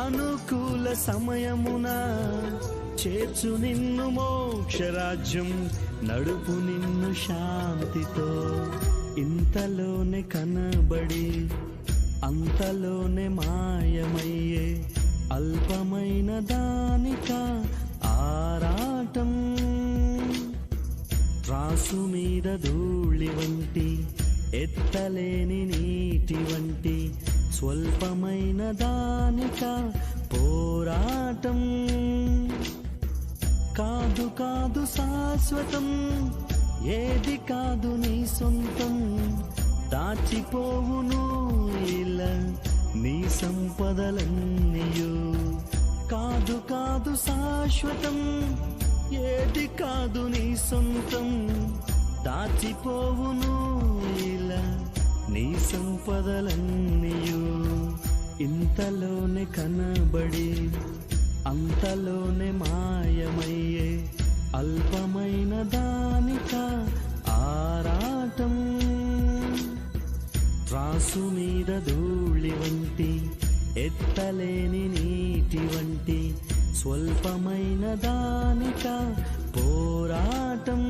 అనుకూల సమయమున చేర్చు నిన్ను మోక్షరాజ్యం, నడుపు నిన్ను శాంతితో. ఇంతలోనే కనబడి అంతలోనే మాయమయ్యే అల్పమైన దానిక ఆరాటం. త్రాసు మీద ధూళి వంటి ఎత్తలేని నీటి వంటి స్వల్పమైన దానిక పోరాటం. కాదు కాదు శాశ్వతం, ఏది కాదు నీ సొంతం. దాచిపోవును ఇలా నీ సంపదలన్నీయు. కాదు కాదు శాశ్వతం, ఏది కాదు నీ సొంతం. దాచిపోవును ఇలా నీ సంపదలన్నీయు. ఇంతలోనే కనబడి అంతలోనే మాయమయ్యే అల్పమైన దానిక ఆరాటం. త్రాసు మీద ధూళి వంటి ఎత్తలేని నీటి వంటి స్వల్పమైన దానిక పోరాటం.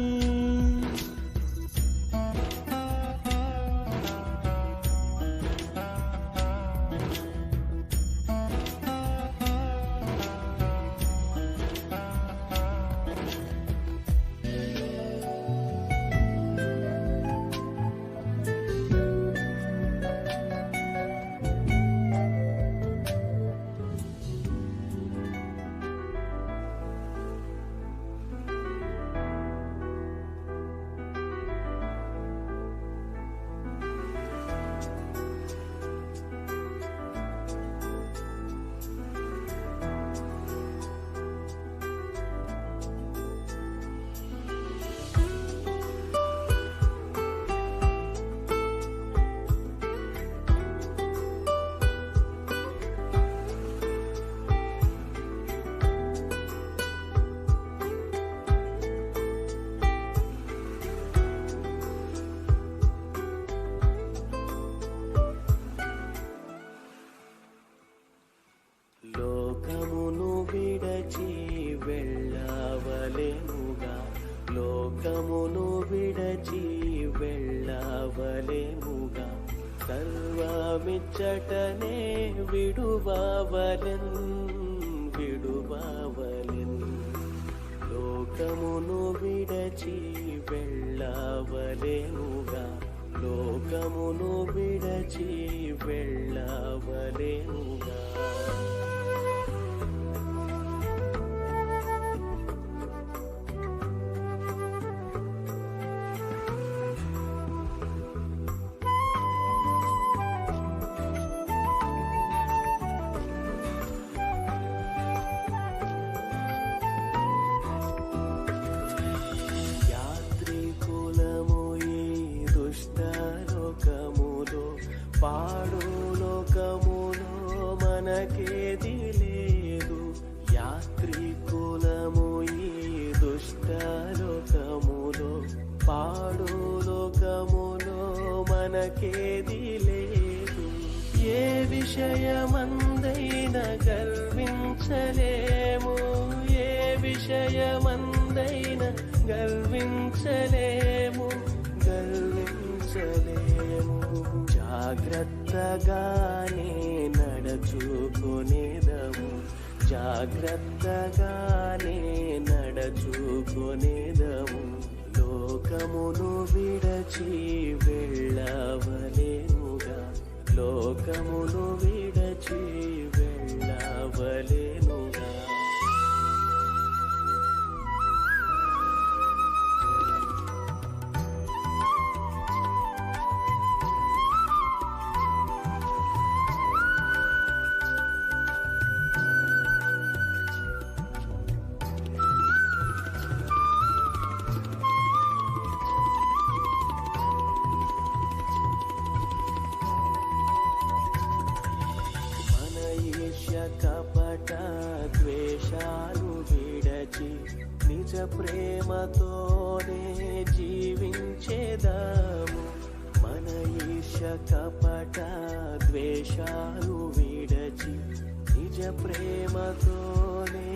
లోకమును విడచి వెళ్ళవలెనుగా, లోకమును విడచి వెళ్ళవలెనుగా. సర్వమిచ్చటనే విడువవలెన్ విడువవలెన్. లోకమును విడచి వెళ్ళవలెనుగా, లోకమును విడచి వెళ్ళవలెనుగా. పాడు లోకములో మనకేది లేదు. యాత్రికులము ఈ దుష్ట లోకములో, పాడు లోకములో మనకేది లేదు. ఏ విషయమందైనా గర్వించలేము, ఏ విషయమందైనా గర్వించలేము, గర్వించలేము. జాగ్రత్తగానే నడచుకొనేదము, జాగ్రత్తగానే నడచుకొనేదము. లోకమును విడచి వెళ్ళవలెనుగా, లోకమును విడచి వెళ్ళవలెనుగా. కపట ద్వేషాలు విడచి నిజ ప్రేమతోనే జీవించేదాము. మన ఈర్ష్య కపట ద్వేషాలు విడచి నిజ ప్రేమతోనే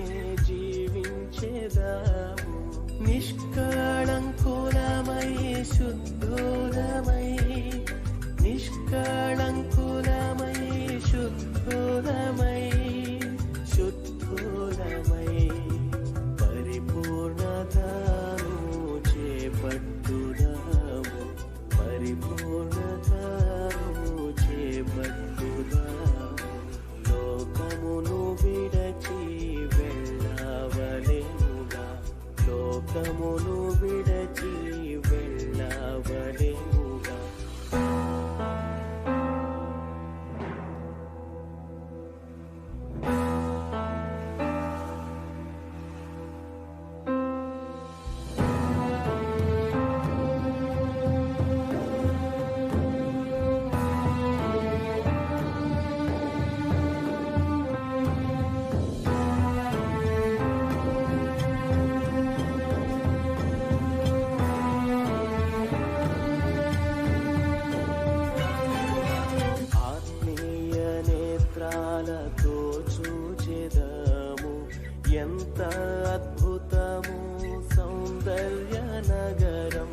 జీవించేదాము. నిష్కళంకులమై శుద్ధులమై, నిష్కళంకులమై శుద్ధులమై, శుద్ధులమై పరిపూర్ణతను చేపట్టుదాము, పరిపూర్ణ అద్భుతము సౌందర్య నగరం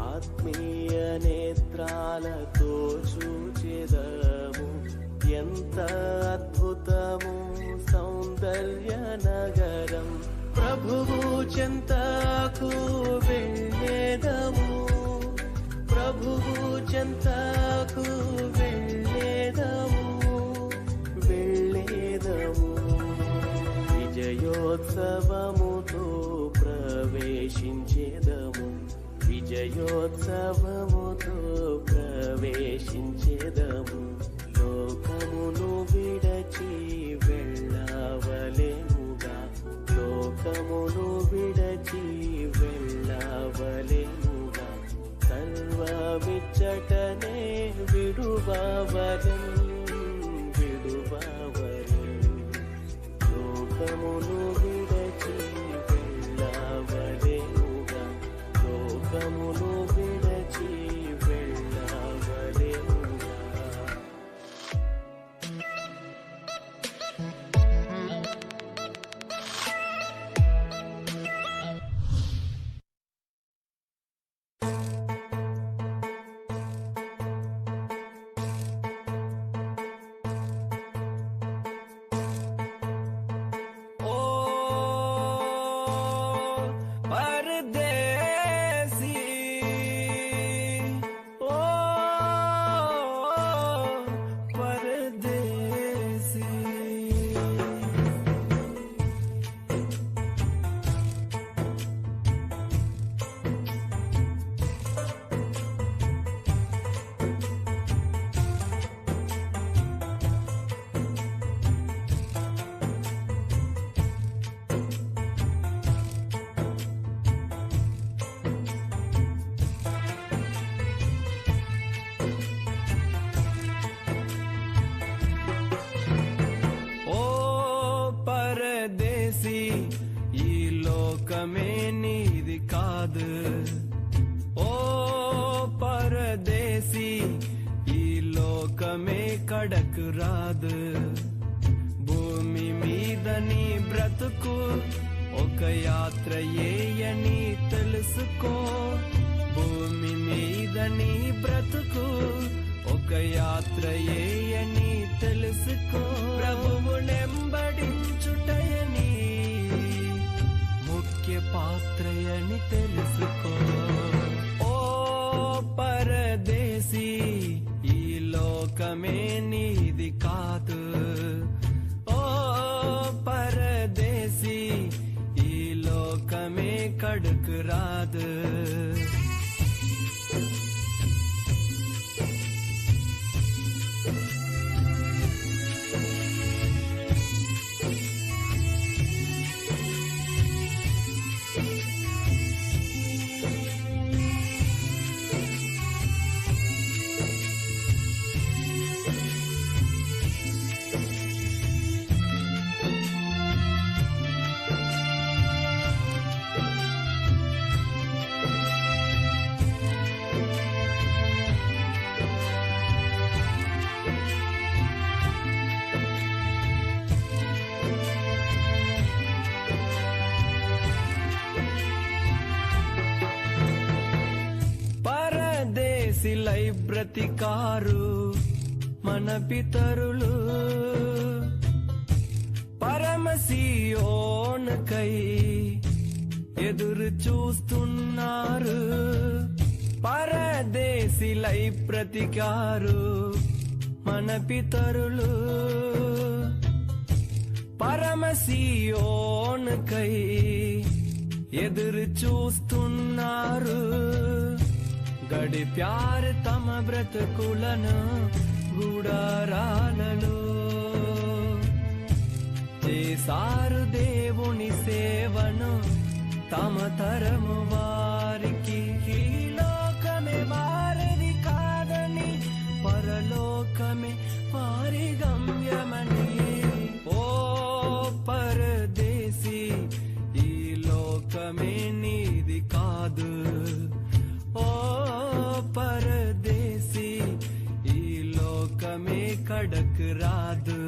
ఆత్మీయ నేత్రాలతో చూచెదము. ఎంత అద్భుతము సౌందర్య నగరం. ప్రభువు చెంతకు వెళ్ళేదము, ప్రభువు చెంతకు వెళ్ళేదము, వెళ్ళేదము. విజయోత్సవముతో ప్రవేశించేదము, విజయోత్సవముతో ప్రవేశించేదము. లోకమును విడచి వెళ్ళవలెనుగా, లోకమును విడచి వెళ్ళవలెనుగా. సర్వమిచ్చటనే విడువవలెన్, విడువవలెన్. లోకమును విడచి వెళ్ళవలెనుగా, లోకమును విడచి వెళ్ళవలెనుగా. కడకు రాదు. భూమి మీద నీ బ్రతుకు ఒక యాత్ర ఏయని తెలుసుకో. భూమి మీద నీ బ్రతుకు ఒక యాత్ర ఏయని తెలుసుకో. ప్రభువునెంబడించుటయని ముఖ్య పాత్రయని తెలుసుకో. ఓ పరదేశీ, ఈ లోకమే నీది కాదు. ఓ పరదేశీ, ఈ లోకమే కడుకు రాదు. పరదేశిలై బ్రతికారు మన పితరులు, పరమసియోనుకై ఎదురు చూస్తున్నారు. పరదేశిలై బ్రతికారు మన పితరులు, పరమసియోనుకై ఎదురు చూస్తున్నారు. గడిప్యారు తమ బ్రతుకులను గుడారాలలో, చేసారు దేవుని సేవను తమ తరము వారికి. ఈ లోకమే వారిది కాదని, పరలోకమే వారి గమ్యమని. ఓ పరదేశీ, ఈ లోకమే నీది కాదు. ఓ పరదేశీ, ఈ లోకమే కడకు రాదు.